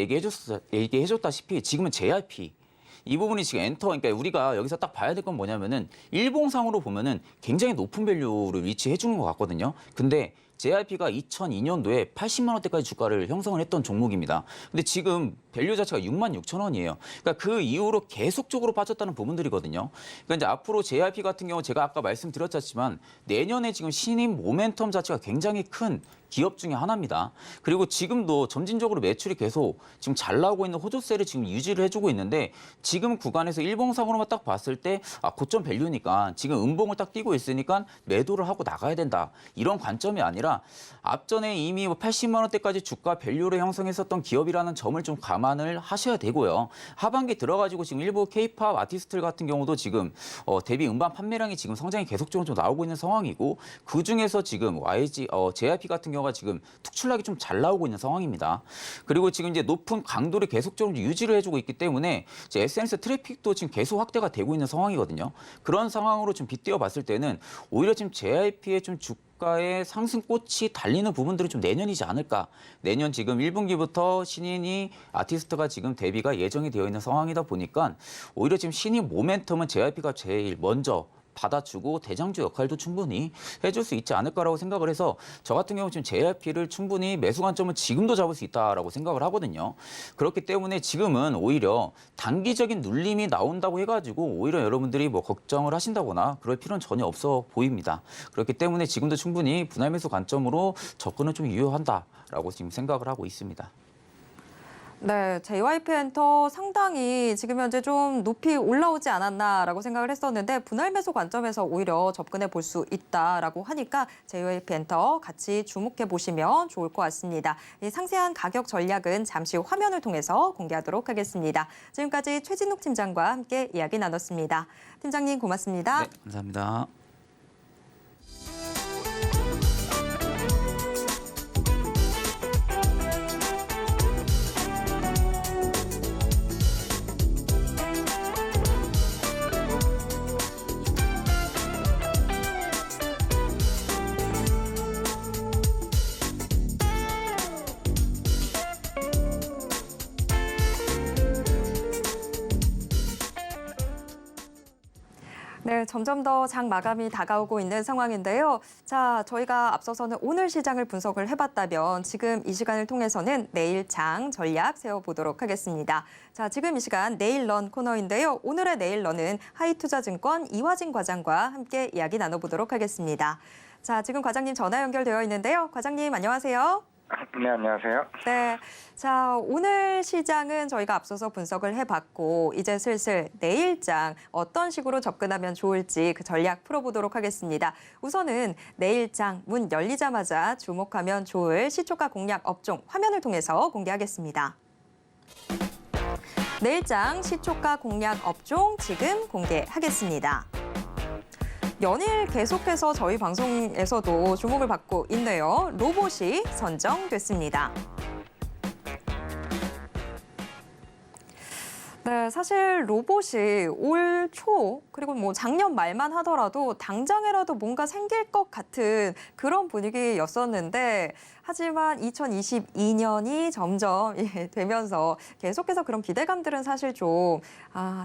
얘기해줬다시피 지금은 JRP. 이 부분이 지금 엔터, 그러니까 우리가 여기서 딱 봐야 될 건 뭐냐면은 일봉상으로 보면은 굉장히 높은 밸류를 위치해 주는 것 같거든요. 근데 JRP가 2002년도에 80만 원대까지 주가를 형성을 했던 종목입니다. 근데 지금 밸류 자체가 6만 6천 원이에요. 그러니까 그 이후로 계속적으로 빠졌다는 부분들이거든요. 그러니까 이제 앞으로 JRP 같은 경우 제가 아까 말씀드렸지만 내년에 지금 신입 모멘텀 자체가 굉장히 큰 기업 중에 하나입니다. 그리고 지금도 점진적으로 매출이 계속 지금 잘 나오고 있는 호조세를 지금 유지를 해주고 있는데 지금 구간에서 일봉상으로만 딱 봤을 때 고점 밸류니까 지금 음봉을 딱 띄고 있으니까 매도를 하고 나가야 된다. 이런 관점이 아니라 앞전에 이미 80만 원대까지 주가 밸류를 형성했었던 기업이라는 점을 좀 감안을 하셔야 되고요. 하반기 들어가지고 지금 일부 K-팝 아티스트들 같은 경우도 지금 데뷔 음반 판매량이 지금 성장이 계속적으로 좀 나오고 있는 상황이고 그 중에서 지금 JYP 같은 경우가 지금 특출나게 좀 잘 나오고 있는 상황입니다. 그리고 지금 이제 높은 강도를 계속적으로 유지를 해주고 있기 때문에 이제 SNS 트래픽도 지금 계속 확대가 되고 있는 상황이거든요. 그런 상황으로 좀 빗대어 봤을 때는 오히려 지금 JYP의 좀 주가의 상승꽃이 달리는 부분들이 좀 내년이지 않을까. 내년 지금 1분기부터 신인이 아티스트가 지금 데뷔가 예정이 되어 있는 상황이다 보니까 오히려 지금 신인 모멘텀은 JYP가 제일 먼저 받아주고 대장주 역할도 충분히 해줄 수 있지 않을까라고 생각을 해서 저 같은 경우 지금 JYP를 충분히 매수 관점은 지금도 잡을 수 있다라고 생각을 하거든요. 그렇기 때문에 지금은 오히려 단기적인 눌림이 나온다고 해가지고 오히려 여러분들이 뭐 걱정을 하신다거나 그럴 필요는 전혀 없어 보입니다. 그렇기 때문에 지금도 충분히 분할 매수 관점으로 접근은 좀 유효한다라고 지금 생각을 하고 있습니다. 네, JYP 엔터 상당히 지금 현재 좀 높이 올라오지 않았나라고 생각을 했었는데 분할 매수 관점에서 오히려 접근해 볼 수 있다라고 하니까 JYP 엔터 같이 주목해 보시면 좋을 것 같습니다. 이 상세한 가격 전략은 잠시 후 화면을 통해서 공개하도록 하겠습니다. 지금까지 최진욱 팀장과 함께 이야기 나눴습니다. 팀장님 고맙습니다. 네, 감사합니다. 네, 점점 더 장 마감이 다가오고 있는 상황인데요. 자, 저희가 앞서서는 오늘 시장을 분석을 해봤다면 지금 이 시간을 통해서는 내일 장 전략 세워보도록 하겠습니다. 자, 지금 이 시간 내일런 코너인데요. 오늘의 내일런은 하이투자증권 이화진 과장과 함께 이야기 나눠보도록 하겠습니다. 자, 지금 과장님 전화 연결되어 있는데요. 과장님 안녕하세요. 네, 안녕하세요. 네. 자, 오늘 시장은 저희가 앞서서 분석을 해봤고 이제 슬슬 내일장 어떤 식으로 접근하면 좋을지 그 전략 풀어보도록 하겠습니다. 우선은 내일장 문 열리자마자 주목하면 좋을 시초가 공략 업종 화면을 통해서 공개하겠습니다. 내일장 시초가 공략 업종 지금 공개하겠습니다. 연일 계속해서 저희 방송에서도 주목을 받고 있네요. 로봇이 선정됐습니다. 네, 사실 로봇이 올 초 그리고 뭐 작년 말만 하더라도 당장이라도 뭔가 생길 것 같은 그런 분위기였었는데 하지만 2022년이 점점 되면서 계속해서 그런 기대감들은 사실 좀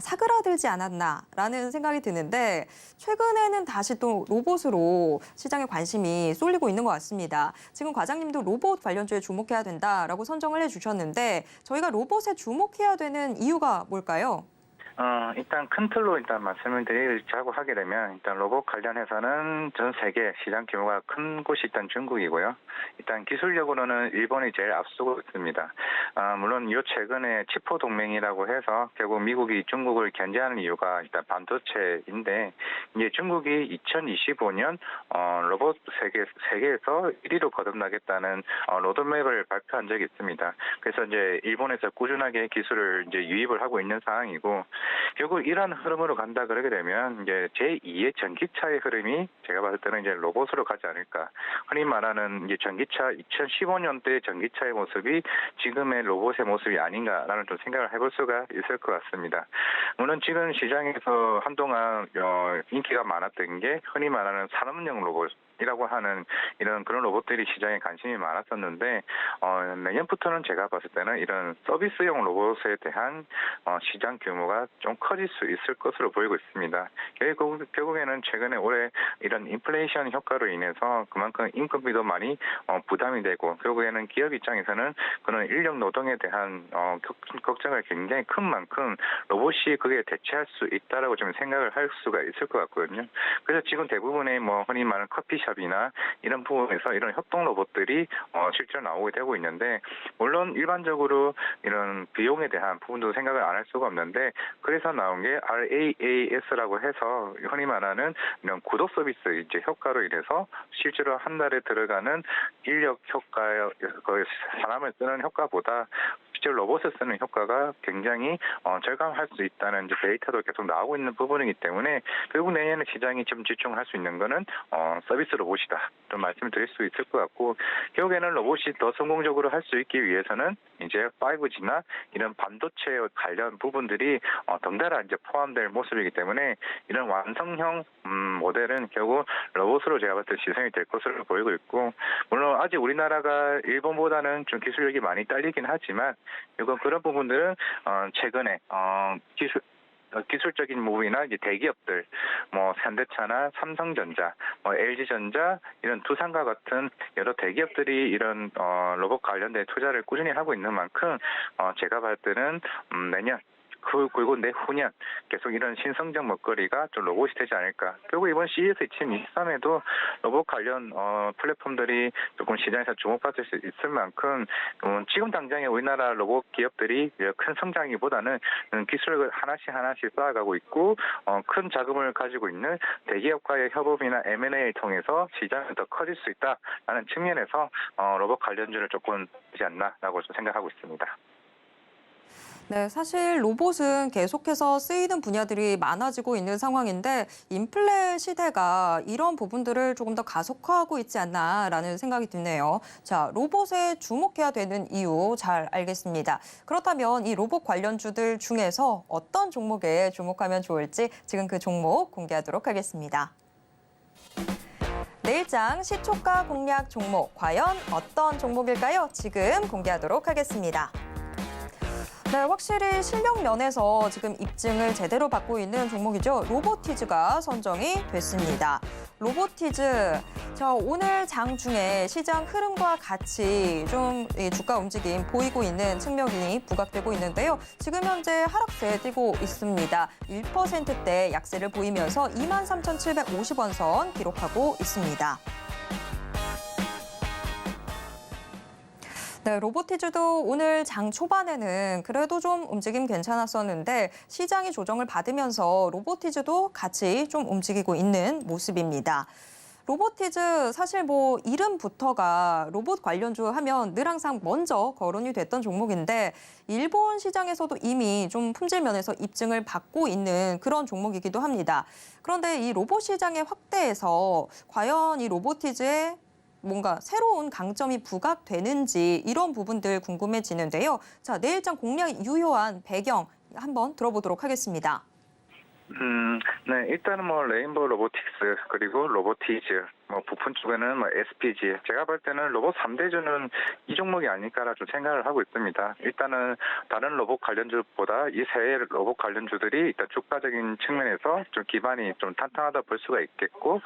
사그라들지 않았나라는 생각이 드는데 최근에는 다시 또 로봇으로 시장에 관심이 쏠리고 있는 것 같습니다. 지금 과장님도 로봇 관련주에 주목해야 된다라고 선정을 해주셨는데 저희가 로봇에 주목해야 되는 이유가 뭘까요? 일단 큰 틀로 일단 말씀을 드리자고 하게 되면 일단 로봇 관련해서는 전 세계 시장 규모가 큰 곳이 일단 중국이고요. 일단 기술력으로는 일본이 제일 앞서고 있습니다. 물론 요 최근에 치포 동맹이라고 해서 결국 미국이 중국을 견제하는 이유가 일단 반도체인데 이제 중국이 2025년 로봇 세계에서 1위로 거듭나겠다는 로드맵을 발표한 적이 있습니다. 그래서 이제 일본에서 꾸준하게 기술을 이제 유입을 하고 있는 상황이고 결국 이런 흐름으로 간다 그러게 되면 이제 제2의 전기차의 흐름이 제가 봤을 때는 이제 로봇으로 가지 않을까. 흔히 말하는 이제 전기차 2015년대 전기차의 모습이 지금의 로봇의 모습이 아닌가라는 좀 생각을 해볼 수가 있을 것 같습니다. 물론 지금 시장에서 한동안 인기가 많았던 게 흔히 말하는 산업용 로봇. 이라고 하는 이런 그런 로봇들이 시장에 관심이 많았었는데 내년부터는 제가 봤을 때는 이런 서비스용 로봇에 대한 시장 규모가 좀 커질 수 있을 것으로 보이고 있습니다. 결국에는 최근에 올해 이런 인플레이션 효과로 인해서 그만큼 인건비도 많이 부담이 되고 결국에는 기업 입장에서는 그런 인력 노동에 대한 걱정이 굉장히 큰 만큼 로봇이 그게 대체할 수 있다라고 좀 생각을 할 수가 있을 것 같거든요. 그래서 지금 대부분의 뭐 흔히 말하는 커피숍이나 이런 부분에서 이런 협동 로봇들이 실제로 나오게 되고 있는데 물론 일반적으로 이런 비용에 대한 부분도 생각을 안 할 수가 없는데 그래서 나온 게 RAAS라고 해서 흔히 말하는 이런 구독 서비스 이제 효과로 인해서 실제로 한 달에 들어가는 인력 효과, 그 사람을 쓰는 효과보다 실제 로봇을 쓰는 효과가 굉장히 절감할 수 있다는 이제 데이터도 계속 나오고 있는 부분이기 때문에 결국 내년에 시장이 좀 집중할 수 있는 거는 서비스 로봇이다. 좀 말씀을 드릴 수 있을 것 같고 결국에는 로봇이 더 성공적으로 할 수 있기 위해서는 이제 5G나 이런 반도체 관련 부분들이 덩달아 이제 포함될 모습이기 때문에 이런 완성형 모델은 결국 로봇으로 제가 봤을 때 시선이 될 것으로 보이고 있고 물론 아직 우리나라가 일본보다는 좀 기술력이 많이 딸리긴 하지만 이건 그런 부분들은 최근에 기술적인 부분이나 이제 대기업들, 뭐 현대차나 삼성전자, 뭐 LG전자 이런 두산과 같은 여러 대기업들이 이런 로봇 관련된 투자를 꾸준히 하고 있는 만큼 제가 봤을 때는 내년 그리고 내후년 계속 이런 신성장 먹거리가 좀 로봇이 되지 않을까. 그리고 이번 CES 2023에도 로봇 관련 플랫폼들이 조금 시장에서 주목받을 수 있을 만큼 지금 당장에 우리나라 로봇 기업들이 큰 성장이보다는 기술을 하나씩 쌓아가고 있고 큰 자금을 가지고 있는 대기업과의 협업이나 M&A를 통해서 시장이 더 커질 수 있다라는 측면에서 로봇 관련주를 조금 되지 않나라고 좀 생각하고 있습니다. 네, 사실 로봇은 계속해서 쓰이는 분야들이 많아지고 있는 상황인데 인플레 시대가 이런 부분들을 조금 더 가속화하고 있지 않나라는 생각이 드네요. 자, 로봇에 주목해야 되는 이유 잘 알겠습니다. 그렇다면 이 로봇 관련주들 중에서 어떤 종목에 주목하면 좋을지 지금 그 종목 공개하도록 하겠습니다. 내일장 시초가 공략 종목 과연 어떤 종목일까요? 지금 공개하도록 하겠습니다. 네, 확실히 실력 면에서 지금 입증을 제대로 받고 있는 종목이죠. 로보티즈가 선정이 됐습니다. 로보티즈, 자, 오늘 장 중에 시장 흐름과 같이 좀 주가 움직임 보이고 있는 측면이 부각되고 있는데요. 지금 현재 하락세에 뛰고 있습니다. 1%대 약세를 보이면서 23,750원 선 기록하고 있습니다. 네, 로보티즈도 오늘 장 초반에는 그래도 좀 움직임 괜찮았었는데 시장이 조정을 받으면서 로보티즈도 같이 좀 움직이고 있는 모습입니다. 로보티즈 사실 뭐 이름부터가 로봇 관련주 하면 늘 항상 먼저 거론이 됐던 종목인데 일본 시장에서도 이미 좀 품질 면에서 입증을 받고 있는 그런 종목이기도 합니다. 그런데 이 로봇 시장의 확대에서 과연 이 로보티즈의 뭔가 새로운 강점이 부각되는지 이런 부분들 궁금해지는데요. 자, 내일장 공략이 유효한 배경 한번 들어보도록 하겠습니다. 네, 일단은 뭐 레인보우 로보틱스 그리고 로보티즈, 뭐 부품 쪽에는 뭐 SPG, 제가 볼 때는 로봇 3대주는 이 종목이 아닐까라 좀 생각을 하고 있습니다. 일단은 다른 로봇 관련주보다 이 세 로봇 관련주들이 일단 주가적인 측면에서 좀 기반이 좀 탄탄하다 볼 수가 있겠고,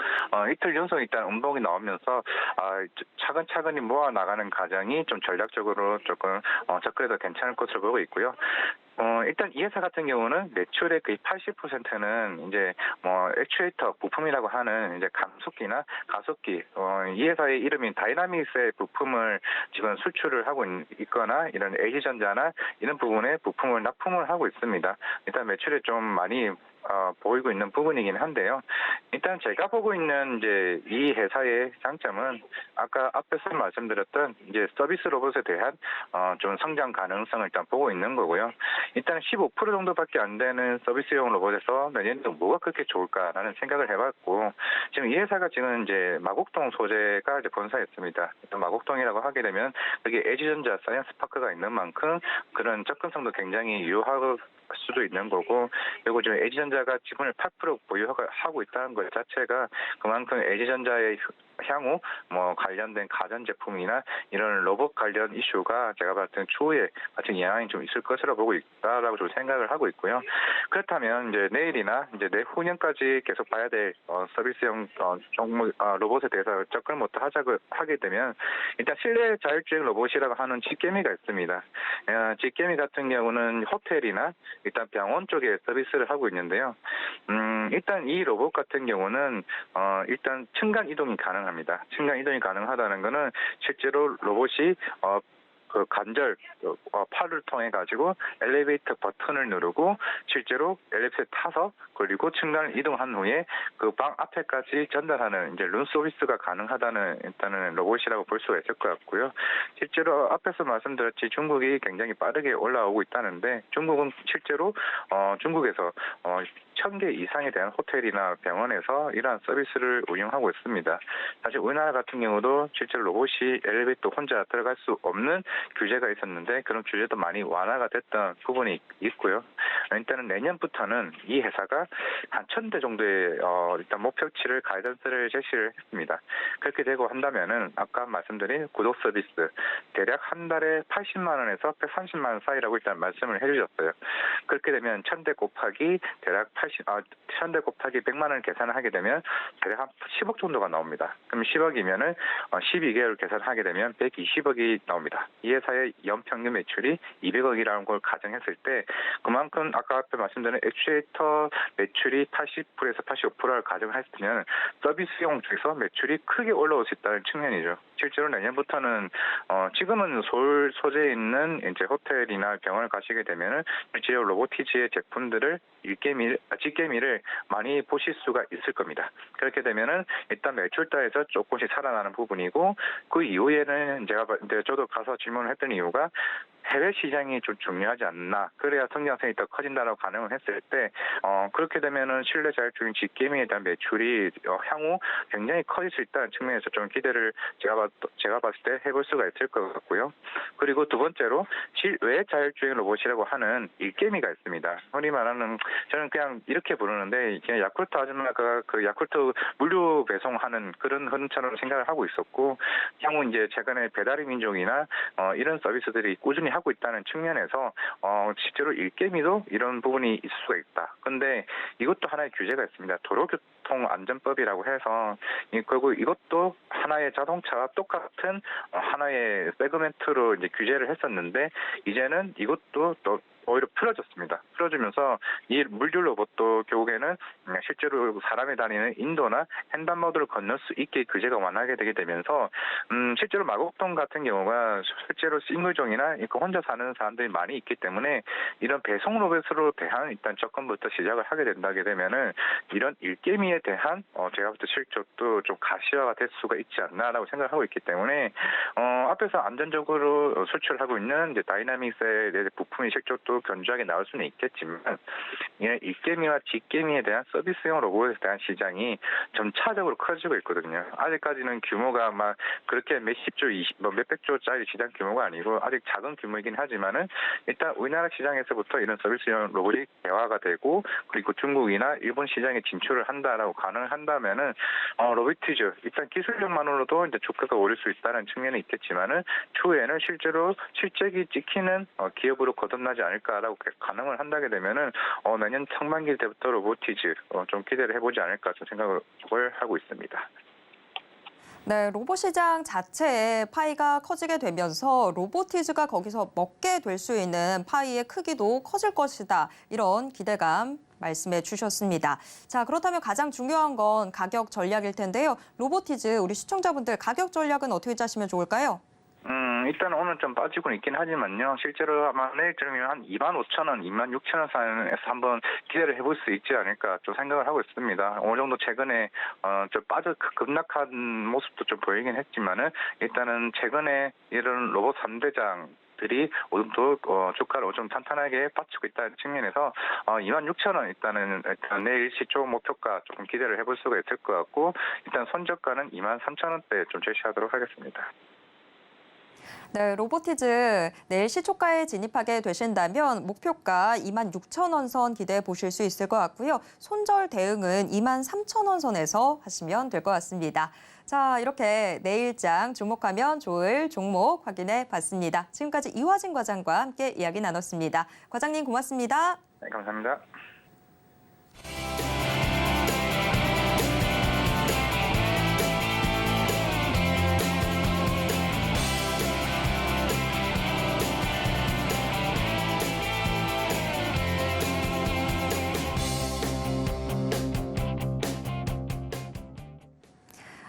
이틀 연속 일단 음봉이 나오면서 차근차근히 모아 나가는 과정이 좀 전략적으로 조금 접근해도 괜찮을 것으로 보고 있고요. 일단 이 회사 같은 경우는 매출의 거의 80%는 이제 뭐 액추에이터 부품이라고 하는 이제 감속기나 가속기, 이 회사의 이름인 다이나믹스의 부품을 지금 수출을 하고 있거나 이런 LG전자나 이런 부분에 부품을 납품을 하고 있습니다. 일단 매출이 좀 많이 보이고 있는 부분이긴 한데요. 일단 제가 보고 있는 이제 이 회사의 장점은 아까 앞에서 말씀드렸던 이제 서비스 로봇에 대한 좀 성장 가능성을 일단 보고 있는 거고요. 일단 15% 정도밖에 안 되는 서비스용 로봇에서 내년도 뭐가 그렇게 좋을까라는 생각을 해봤고, 지금 이 회사가 지금 이제 마곡동 소재가 이제 본사였습니다. 마곡동이라고 하게 되면 여기 LG전자 사이언스파크가 있는 만큼 그런 접근성도 굉장히 유효할 수도 있는 거고, 그리고 지금 LG전자가 지분을 8% 보유하고 있다는 것 자체가 그만큼 LG전자의 향후 뭐 관련된 가전제품이나 이런 로봇 관련 이슈가 제가 봤을 때는 추후에 같은 영향이 좀 있을 것으로 보고 있다라고 좀 생각을 하고 있고요. 그렇다면 이제 내일이나 이제 내후년까지 계속 봐야 될 서비스형 종목 로봇에 대해서 접근부터 하게 되면 일단 실내 자율주행 로봇이라고 하는 직개미가 있습니다. 직개미 같은 경우는 호텔이나 일단 병원 쪽에 서비스를 하고 있는데요. 일단 이 로봇 같은 경우는 일단 층간 이동이 가능합니다. 층간 이동이 가능하다는 것은 실제로 로봇이 그 관절 팔을 통해 가지고 엘리베이터 버튼을 누르고 실제로 엘리베이터에 타서 그리고 층간을 이동한 후에 그 방 앞에까지 전달하는 이제 룸 서비스가 가능하다는 일단은 로봇이라고 볼 수가 있을 것 같고요. 실제로 앞에서 말씀드렸지 중국이 굉장히 빠르게 올라오고 있다는데 중국은 실제로 중국에서 1,000개 이상에 대한 호텔이나 병원에서 이러한 서비스를 운영하고 있습니다. 사실 우리나라 같은 경우도 실제로 로봇이 엘리베이터 혼자 들어갈 수 없는 규제가 있었는데 그런 규제도 많이 완화가 됐던 부분이 있고요. 일단은 내년부터는 이 회사가 한 1,000대 정도의 일단 목표치를 가이던스를 제시를 했습니다. 그렇게 되고 한다면은 아까 말씀드린 구독 서비스 대략 한 달에 80만 원에서 130만 원 사이라고 일단 말씀을 해주셨어요. 그렇게 되면 1,000대 곱하기 대략 1,000대 곱하기 100만 원을 계산을 하게 되면 대략 한 10억 정도가 나옵니다. 그럼 10억이면은 12개월 계산하게 되면 120억이 나옵니다. 이 회사의 연평균 매출이 200억이라는 걸 가정했을 때 그만큼 아까 앞에 말씀드린 액추에이터 매출이 80%에서 85%를 가정했으면 서비스용 쪽에서 매출이 크게 올라올 수 있다는 측면이죠. 실제로 내년부터는 지금은 서울 소재에 있는 이제 호텔이나 병원을 가시게 되면은 실제로 로보티즈의 제품들을 직개미를 많이 보실 수가 있을 겁니다. 그렇게 되면은 일단 매출다에서 조금씩 살아나는 부분이고 그 이후에는 저도 가서 질문을 했던 이유가 해외 시장이 좀 중요하지 않나. 그래야 성장성이 더 커진다라고 가능을 했을 때, 그렇게 되면은 실내 자율주행 직게임에 대한 매출이 향후 굉장히 커질 수 있다는 측면에서 좀 기대를 제가 봤을 때 해볼 수가 있을 것 같고요. 그리고 두 번째로 실외 자율주행 로봇이라고 하는 일개미가 있습니다. 흔히 말하는 저는 그냥 이렇게 부르는데 그냥 야쿠르트 아줌마가 그 야쿠르트 물류 배송하는 그런 흔처럼 생각을 하고 있었고 향후 이제 최근에 배달의 민족이나 이런 서비스들이 꾸준히 하고 있다는 측면에서 실제로 일개미도 이런 부분이 있을 수가 있다. 그런데 이것도 하나의 규제가 있습니다. 도로교통안전법이라고 해서 결국 이것도 하나의 자동차와 똑같은 하나의 세그멘트로 이제 규제를 했었는데 이제는 이것도 또 오히려 풀어졌습니다. 풀어주면서 이 물류 로봇도 결국에는 실제로 사람이 다니는 인도나 횡단보도를 건널 수 있게 규제가 완화하게 되게 되면서 실제로 마곡동 같은 경우가 실제로 싱글종이나 혼자 사는 사람들이 많이 있기 때문에 이런 배송 로봇으로 대한 일단 접근부터 시작을 하게 된다게 되면은 이런 일개미에 대한 제가 볼 때 실적도 좀 가시화가 될 수가 있지 않나라고 생각하고 있기 때문에 앞에서 안전적으로 수출하고 있는 이제 다이나믹스의 부품의 실적도 견조하게 나올 수는 있겠지만 일개미와 직개미에 대한 서비스용 로봇에 대한 시장이 점차적으로 커지고 있거든요. 아직까지는 규모가 막 그렇게 몇십조, 몇백조짜리 시장 규모가 아니고 아직 작은 규모이긴 하지만은 일단 우리나라 시장에서부터 이런 서비스용 로봇이 대화가 되고 그리고 중국이나 일본 시장에 진출을 한다라고 가능을 한다면은 로보티즈 일단 기술력만으로도 이제 주가가 오를 수 있다는 측면이 있겠지만은 추후에는 실제로 실적이 찍히는 기업으로 거듭나지 않을까라고 가능을 한다게 되면은 내년 상반기 때부터 로보티즈 좀 기대를 해보지 않을까 좀 생각을 하고 있습니다. 네, 로봇 시장 자체의 파이가 커지게 되면서 로보티즈가 거기서 먹게 될 수 있는 파이의 크기도 커질 것이다. 이런 기대감 말씀해 주셨습니다. 자, 그렇다면 가장 중요한 건 가격 전략일 텐데요. 로보티즈 우리 시청자분들 가격 전략은 어떻게 짜시면 좋을까요? 일단 오늘 좀 빠지고 있긴 하지만요. 실제로 아마 내일쯤이면 한 25,000원, 26,000원 선에서 한번 기대를 해볼 수 있지 않을까 좀 생각을 하고 있습니다. 어느 정도 최근에 좀 급락한 모습도 좀 보이긴 했지만은 일단은 최근에 이런 로봇 3대장 들이 오늘도 주가를 좀 탄탄하게 받치고 있다는 측면에서 26,000원 일단 내일 시초 목표가 조금 기대를 해볼 수가 있을 것 같고 일단 손저가는 23,000원대 좀 제시하도록 하겠습니다. 네, 로보티즈 내일 시초가에 진입하게 되신다면 목표가 26,000원 선 기대해 보실 수 있을 것 같고요. 손절 대응은 23,000원 선에서 하시면 될 것 같습니다. 자, 이렇게 내일장 주목하면 좋을 종목 확인해 봤습니다. 지금까지 이화진 과장과 함께 이야기 나눴습니다. 과장님 고맙습니다. 네, 감사합니다.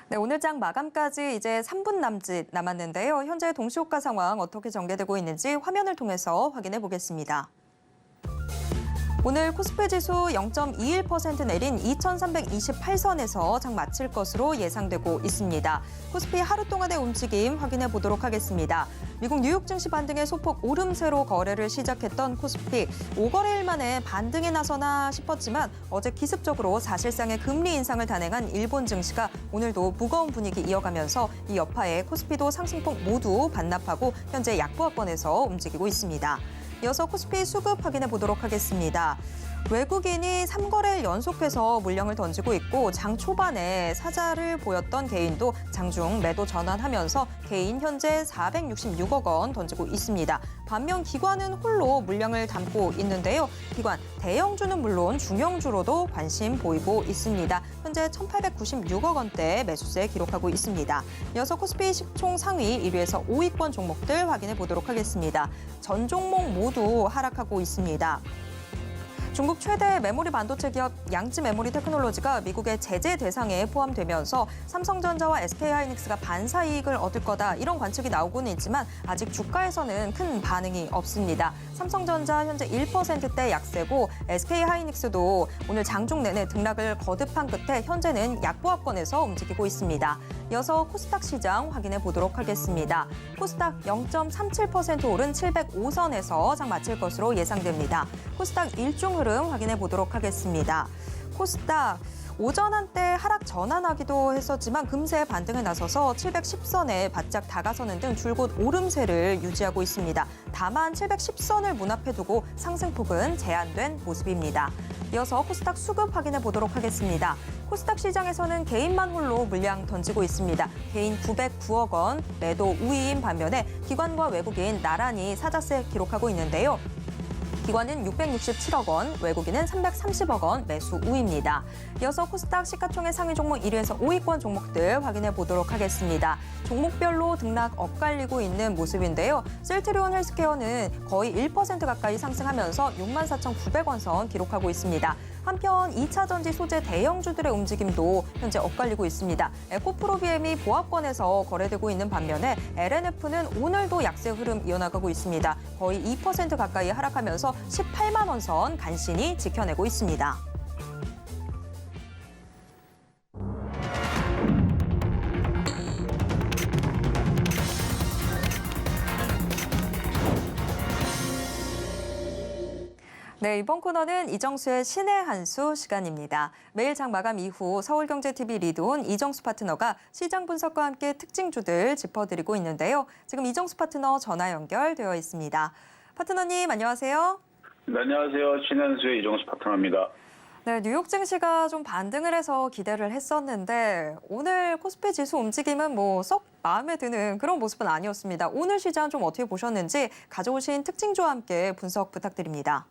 네, 오늘 장 마감까지 이제 3분 남짓 남았는데요. 현재 동시호가 상황 어떻게 전개되고 있는지 화면을 통해서 확인해 보겠습니다. 오늘 코스피 지수 0.21% 내린 2,328선에서 장 마칠 것으로 예상되고 있습니다. 코스피 하루 동안의 움직임 확인해 보도록 하겠습니다. 미국 뉴욕 증시 반등의 소폭 오름세로 거래를 시작했던 코스피 5거래일 만에 반등에 나서나 싶었지만 어제 기습적으로 사실상의 금리 인상을 단행한 일본 증시가 오늘도 무거운 분위기 이어가면서 이 여파에 코스피도 상승폭 모두 반납하고 현재 약보합권에서 움직이고 있습니다. 이어서 코스피 수급 확인해 보도록 하겠습니다. 외국인이 3거래일 연속해서 물량을 던지고 있고 장 초반에 사자를 보였던 개인도 장중 매도 전환하면서 개인 현재 466억 원 던지고 있습니다. 반면 기관은 홀로 물량을 담고 있는데요. 기관 대형주는 물론 중형주로도 관심 보이고 있습니다. 현재 1,896억 원대 매수세 기록하고 있습니다. 이어서 코스피 시총 상위 1위에서 5위권 종목들 확인해 보도록 하겠습니다. 전 종목 모두 하락하고 있습니다. 중국 최대 메모리 반도체 기업 양지 메모리 테크놀로지가 미국의 제재 대상에 포함되면서 삼성전자와 SK하이닉스가 반사 이익을 얻을 거다 이런 관측이 나오고는 있지만 아직 주가에서는 큰 반응이 없습니다. 삼성전자 현재 1%대 약세고 SK하이닉스도 오늘 장중 내내 등락을 거듭한 끝에 현재는 약보합권에서 움직이고 있습니다. 이어서 코스닥 시장 확인해 보도록 하겠습니다. 코스닥 0.37% 오른 705선에서 장 마칠 것으로 예상됩니다. 코스닥 일중 흐름 확인해 보도록 하겠습니다. 코스닥 오전 한때 하락 전환하기도 했었지만 금세 반등을 나서서 710선에 바짝 다가서는 등 줄곧 오름세를 유지하고 있습니다. 다만 710선을 문 앞에 두고 상승폭은 제한된 모습입니다. 이어서 코스닥 수급 확인해 보도록 하겠습니다. 코스닥 시장에서는 개인만 홀로 물량 던지고 있습니다. 개인 909억 원 매도 우위인 반면에 기관과 외국인 나란히 사자세 기록하고 있는데요. 기관은 667억 원, 외국인은 330억 원 매수 우위입니다. 이어서 코스닥 시가총액 상위 종목 1위에서 5위권 종목들 확인해 보도록 하겠습니다. 종목별로 등락 엇갈리고 있는 모습인데요. 셀트리온 헬스케어는 거의 1% 가까이 상승하면서 64,900원 선 기록하고 있습니다. 한편 2차 전지 소재 대형주들의 움직임도 현재 엇갈리고 있습니다. 에코프로비엠이 보합권에서 거래되고 있는 반면에 LNF는 오늘도 약세 흐름 이어나가고 있습니다. 거의 2% 가까이 하락하면서 18만 원 선 간신히 지켜내고 있습니다. 네, 이번 코너는 이정수의 신의 한 수 시간입니다. 매일 장 마감 이후 서울경제TV 리드온 이정수 파트너가 시장 분석과 함께 특징주들 짚어드리고 있는데요. 지금 이정수 파트너 전화 연결되어 있습니다. 파트너님 안녕하세요. 네, 안녕하세요. 신의 한 수의 이정수 파트너입니다. 네, 뉴욕 증시가 좀 반등을 해서 기대를 했었는데 오늘 코스피 지수 움직임은 뭐 썩 마음에 드는 그런 모습은 아니었습니다. 오늘 시장 좀 어떻게 보셨는지 가져오신 특징주와 함께 분석 부탁드립니다.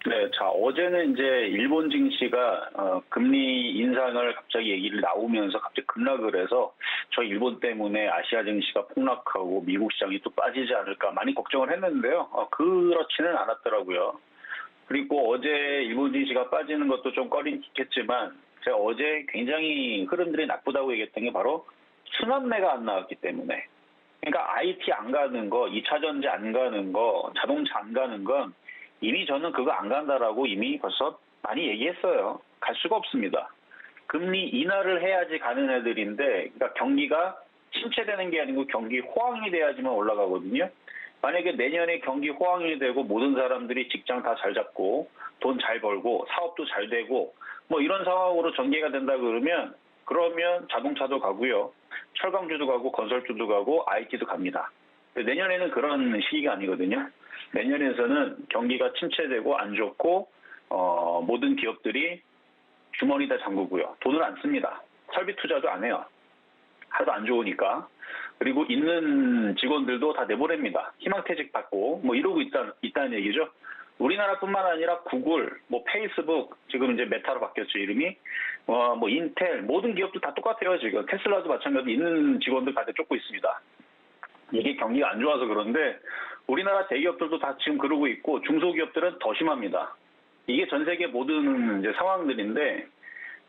네, 자, 어제는 이제 일본 증시가 금리 인상을 갑자기 얘기를 나오면서 갑자기 급락을 해서 저 일본 때문에 아시아 증시가 폭락하고 미국 시장이 또 빠지지 않을까 많이 걱정을 했는데요. 그렇지는 않았더라고요. 그리고 어제 일본 증시가 빠지는 것도 좀 꺼림칙했지만 제가 어제 굉장히 흐름들이 나쁘다고 얘기했던 게 바로 순환매가 안 나왔기 때문에. 그러니까 IT 안 가는 거, 2차 전지 안 가는 거, 자동차 안 가는 건 이미 저는 그거 안 간다라고 이미 벌써 많이 얘기했어요. 갈 수가 없습니다. 금리 인하를 해야지 가는 애들인데, 그러니까 경기가 침체되는 게 아니고 경기 호황이 돼야지만 올라가거든요. 만약에 내년에 경기 호황이 되고 모든 사람들이 직장 다 잘 잡고 돈 잘 벌고 사업도 잘 되고 뭐 이런 상황으로 전개가 된다 그러면 자동차도 가고요. 철강주도 가고 건설주도 가고 IT도 갑니다. 내년에는 그런 시기가 아니거든요. 내년에서는 경기가 침체되고 안 좋고 모든 기업들이 주머니 다 잠그고요. 돈을 안 씁니다. 설비 투자도 안 해요. 하도 안 좋으니까. 그리고 있는 직원들도 다 내보냅니다. 희망퇴직 받고 뭐 이러고 있다는 얘기죠. 우리나라뿐만 아니라 구글, 뭐 페이스북, 지금 이제 메타로 바뀌었죠, 이름이. 뭐 인텔, 모든 기업도 다 똑같아요, 지금. 테슬라도 마찬가지로 있는 직원들 다 쫓고 있습니다. 이게 경기가 안 좋아서 그런데 우리나라 대기업들도 다 지금 그러고 있고 중소기업들은 더 심합니다. 이게 전 세계 모든 이제 상황들인데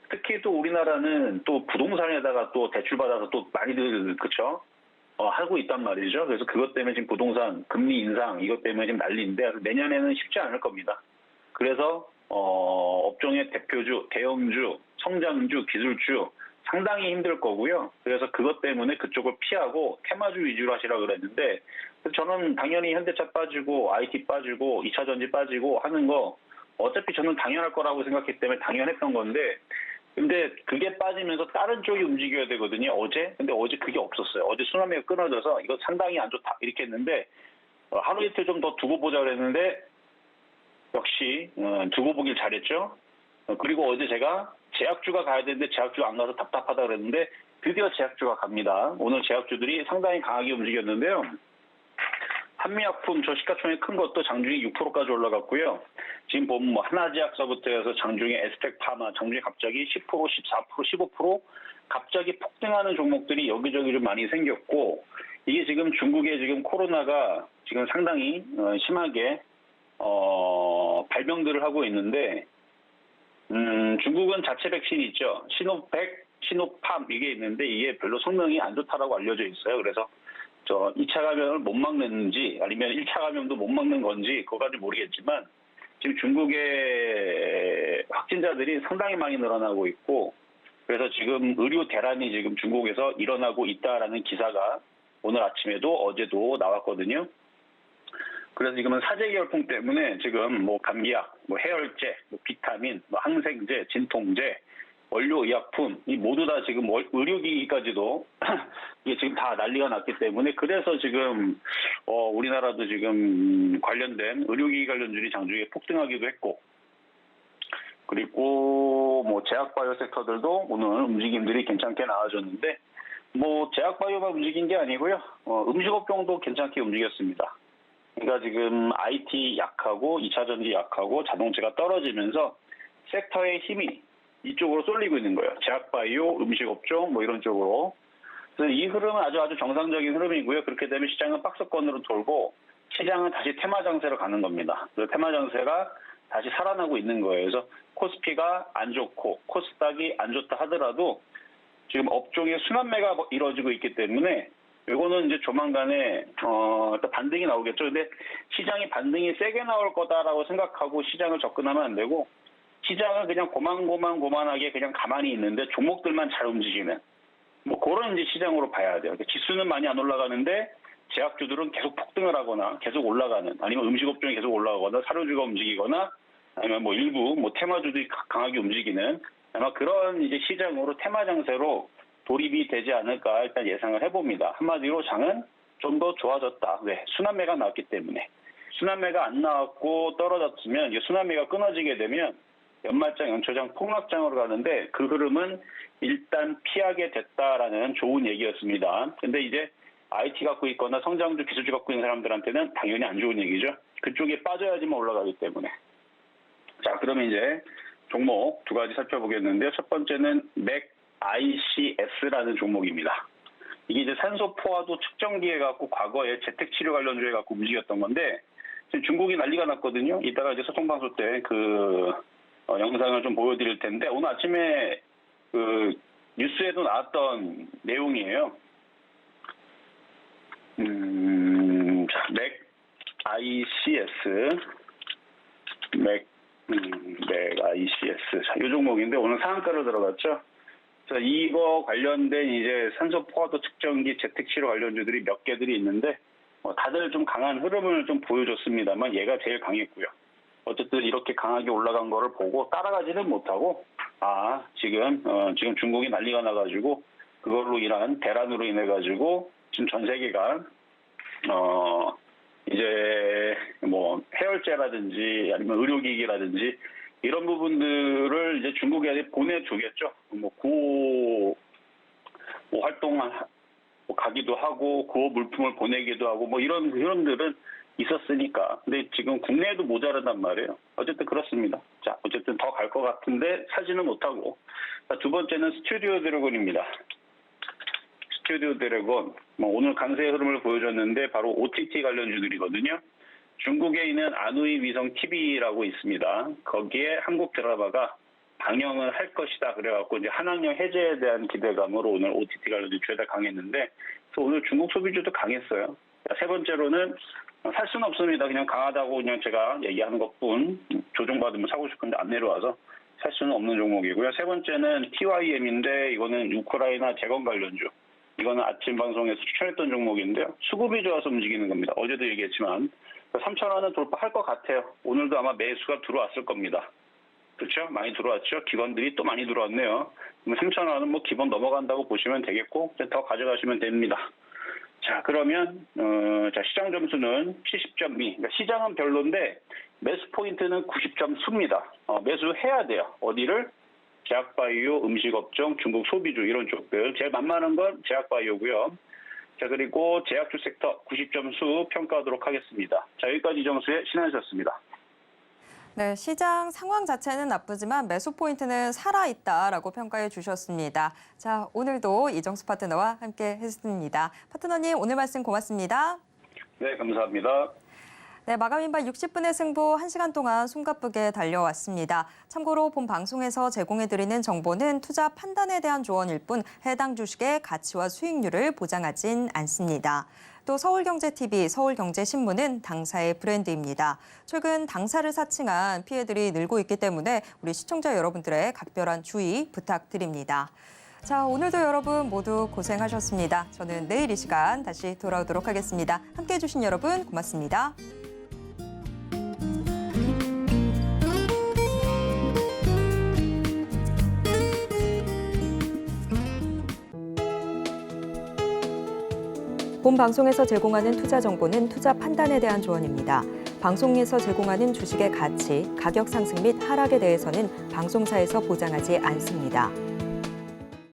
특히 또 우리나라는 또 부동산에다가 또 대출받아서 또 많이들 그쵸? 하고 있단 말이죠. 그래서 그것 때문에 지금 부동산 금리 인상 이것 때문에 지금 난리인데 내년에는 쉽지 않을 겁니다. 그래서 업종의 대표주, 대형주, 성장주, 기술주 상당히 힘들 거고요. 그래서 그것 때문에 그쪽을 피하고 테마주 위주로 하시라 그랬는데 저는 당연히 현대차 빠지고 IT 빠지고 2차 전지 빠지고 하는 거 어차피 저는 당연할 거라고 생각했기 때문에 당연했던 건데 근데 그게 빠지면서 다른 쪽이 움직여야 되거든요. 근데 어제 그게 없었어요. 어제 순환매가 끊어져서 이거 상당히 안 좋다 이렇게 했는데 하루 이틀 좀 더 두고 보자 그랬는데 역시 두고 보길 잘했죠. 그리고 어제 제가 제약주가 가야 되는데 제약주가 안 가서 답답하다 그랬는데 드디어 제약주가 갑니다. 오늘 제약주들이 상당히 강하게 움직였는데요. 한미약품 저 시가총액 큰 것도 장중에 6%까지 올라갔고요. 지금 보면 뭐 하나제약서부터 해서 장중에 에스텍파마, 장중에 갑자기 10%, 14%, 15% 갑자기 폭등하는 종목들이 여기저기 좀 많이 생겼고 이게 지금 중국의 지금 코로나가 지금 상당히 심하게 발병들을 하고 있는데 중국은 자체 백신이 있죠. 시노팩, 시노팜 이게 있는데 이게 별로 성능이 안 좋다라고 알려져 있어요. 그래서 2차 감염을 못 막는지 아니면 1차 감염도 못 막는 건지 그거까지 모르겠지만 지금 중국의 확진자들이 상당히 많이 늘어나고 있고 그래서 지금 의료 대란이 지금 중국에서 일어나고 있다라는 기사가 오늘 아침에도 어제도 나왔거든요. 그래서 지금은 사재기열풍 때문에 지금 뭐 감기약, 뭐 해열제, 뭐 비타민, 뭐 항생제, 진통제, 원료의약품 이 모두 다 지금 의료기기까지도 이게 지금 다 난리가 났기 때문에 그래서 지금 우리나라도 지금 관련된 의료기기 관련주들이 장중에 폭등하기도 했고 그리고 뭐 제약바이오 섹터들도 오늘 움직임들이 괜찮게 나와줬는데 뭐 제약바이오가 움직인 게 아니고요. 음식업종도 괜찮게 움직였습니다. 그러니까 지금 IT 약하고 2차전지 약하고 자동차가 떨어지면서 섹터의 힘이 이쪽으로 쏠리고 있는 거예요. 제약바이오, 음식업종 뭐 이런 쪽으로. 그래서 이 흐름은 아주 정상적인 흐름이고요. 그렇게 되면 시장은 박스권으로 돌고 시장은 다시 테마 장세로 가는 겁니다. 그래서 테마 장세가 다시 살아나고 있는 거예요. 그래서 코스피가 안 좋고 코스닥이 안 좋다 하더라도 지금 업종의 순환매가 이루어지고 있기 때문에 이거는 이제 조만간에 일단 반등이 나오겠죠. 근데 시장이 반등이 세게 나올 거다라고 생각하고 시장을 접근하면 안 되고 시장은 그냥 고만하게 그냥 가만히 있는데 종목들만 잘 움직이는 뭐 그런 이제 시장으로 봐야 돼요. 그러니까 지수는 많이 안 올라가는데 제약주들은 계속 폭등을 하거나 계속 올라가는 아니면 음식업종이 계속 올라가거나 사료주가 움직이거나 아니면 뭐 일부 뭐 테마주들이 강하게 움직이는 아마 그런 이제 시장으로 테마 장세로 돌입이 되지 않을까 일단 예상을 해봅니다. 한마디로 장은 좀 더 좋아졌다. 왜? 순환매가 나왔기 때문에. 순환매가 안 나왔고 떨어졌으면 이게 순환매가 끊어지게 되면 연말장, 연초장 폭락장으로 가는데 그 흐름은 일단 피하게 됐다라는 좋은 얘기였습니다. 근데 이제 IT 갖고 있거나 성장주, 기술주 갖고 있는 사람들한테는 당연히 안 좋은 얘기죠. 그쪽에 빠져야지만 올라가기 때문에. 자, 그러면 이제 종목 두 가지 살펴보겠는데요. 첫 번째는 맥ICS라는 종목입니다. 이게 이제 산소 포화도 측정기에 갖고 과거에 재택치료 관련주에 갖고 움직였던 건데 지금 중국이 난리가 났거든요. 이따가 이제 소통방송 때 그 영상을 좀 보여드릴 텐데 오늘 아침에 그 뉴스에도 나왔던 내용이에요. 자, 맥ICS 자, 이 종목인데 오늘 상한가로 들어갔죠. 자, 이거 관련된 이제 산소 포화도 측정기 재택치료 관련주들이 몇 개들이 있는데 다들 좀 강한 흐름을 좀 보여줬습니다만 얘가 제일 강했고요. 어쨌든 이렇게 강하게 올라간 거를 보고 따라가지는 못하고 지금 중국이 난리가 나가지고 그걸로 인한 대란으로 인해 가지고 지금 전 세계가 이제 뭐 해열제라든지 아니면 의료기기라든지 이런 부분들을 이제 중국에 보내주겠죠. 뭐 구호 활동 가기도 하고 구호 물품을 보내기도 하고 뭐 이런 흐름들은 있었으니까. 근데 지금 국내에도 모자란단 말이에요. 어쨌든 그렇습니다. 자, 어쨌든 더 갈 것 같은데 사지는 못하고. 자, 두 번째는 스튜디오 드래곤입니다. 스튜디오 드래곤 오늘 강세의 흐름을 보여줬는데 바로 OTT 관련주들이거든요. 중국에 있는 안우이 위성 TV라고 있습니다. 거기에 한국 드라마가 방영을 할 것이다. 그래갖고 이제 한학령 해제에 대한 기대감으로 오늘 OTT 관련주 죄다 강했는데 그래서 오늘 중국 소비주도 강했어요. 세 번째로는 살 수는 없습니다. 그냥 강하다고 그냥 제가 얘기하는 것뿐 조정받으면 사고 싶은데 안 내려와서 살 수는 없는 종목이고요. 세 번째는 TYM인데 이거는 우크라이나 재건 관련주. 이거는 아침 방송에서 추천했던 종목인데요. 수급이 좋아서 움직이는 겁니다. 어제도 얘기했지만 3,000원은 돌파할 것 같아요. 오늘도 아마 매수가 들어왔을 겁니다. 그렇죠? 많이 들어왔죠? 기관들이 또 많이 들어왔네요. 3,000원은 뭐 기본 넘어간다고 보시면 되겠고 더 가져가시면 됩니다. 자, 그러면 자, 시장 점수는 70점 미. 그러니까 시장은 별론데 매수 포인트는 90점 수입니다. 매수해야 돼요. 어디를? 제약바이오, 음식업종, 중국 소비주 이런 쪽들. 제일 만만한 건 제약바이오고요. 자, 그리고 제약주 섹터 90점 수 평가하도록 하겠습니다. 자, 여기까지 이정수의 신한수였습니다. 네, 시장 상황 자체는 나쁘지만 매수 포인트는 살아있다라고 평가해 주셨습니다. 자, 오늘도 이정수 파트너와 함께 했습니다. 파트너님, 오늘 말씀 고맙습니다. 네, 감사합니다. 네, 마감인반 60분의 승부 1시간 동안 숨가쁘게 달려왔습니다. 참고로 본 방송에서 제공해드리는 정보는 투자 판단에 대한 조언일 뿐 해당 주식의 가치와 수익률을 보장하진 않습니다. 또 서울경제TV, 서울경제신문은 당사의 브랜드입니다. 최근 당사를 사칭한 피해들이 늘고 있기 때문에 우리 시청자 여러분들의 각별한 주의 부탁드립니다. 자, 오늘도 여러분 모두 고생하셨습니다. 저는 내일 이 시간 다시 돌아오도록 하겠습니다. 함께해 주신 여러분 고맙습니다. 본 방송에서 제공하는 투자 정보는 투자 판단에 대한 조언입니다. 방송에서 제공하는 주식의 가치, 가격 상승 및 하락에 대해서는 방송사에서 보장하지 않습니다.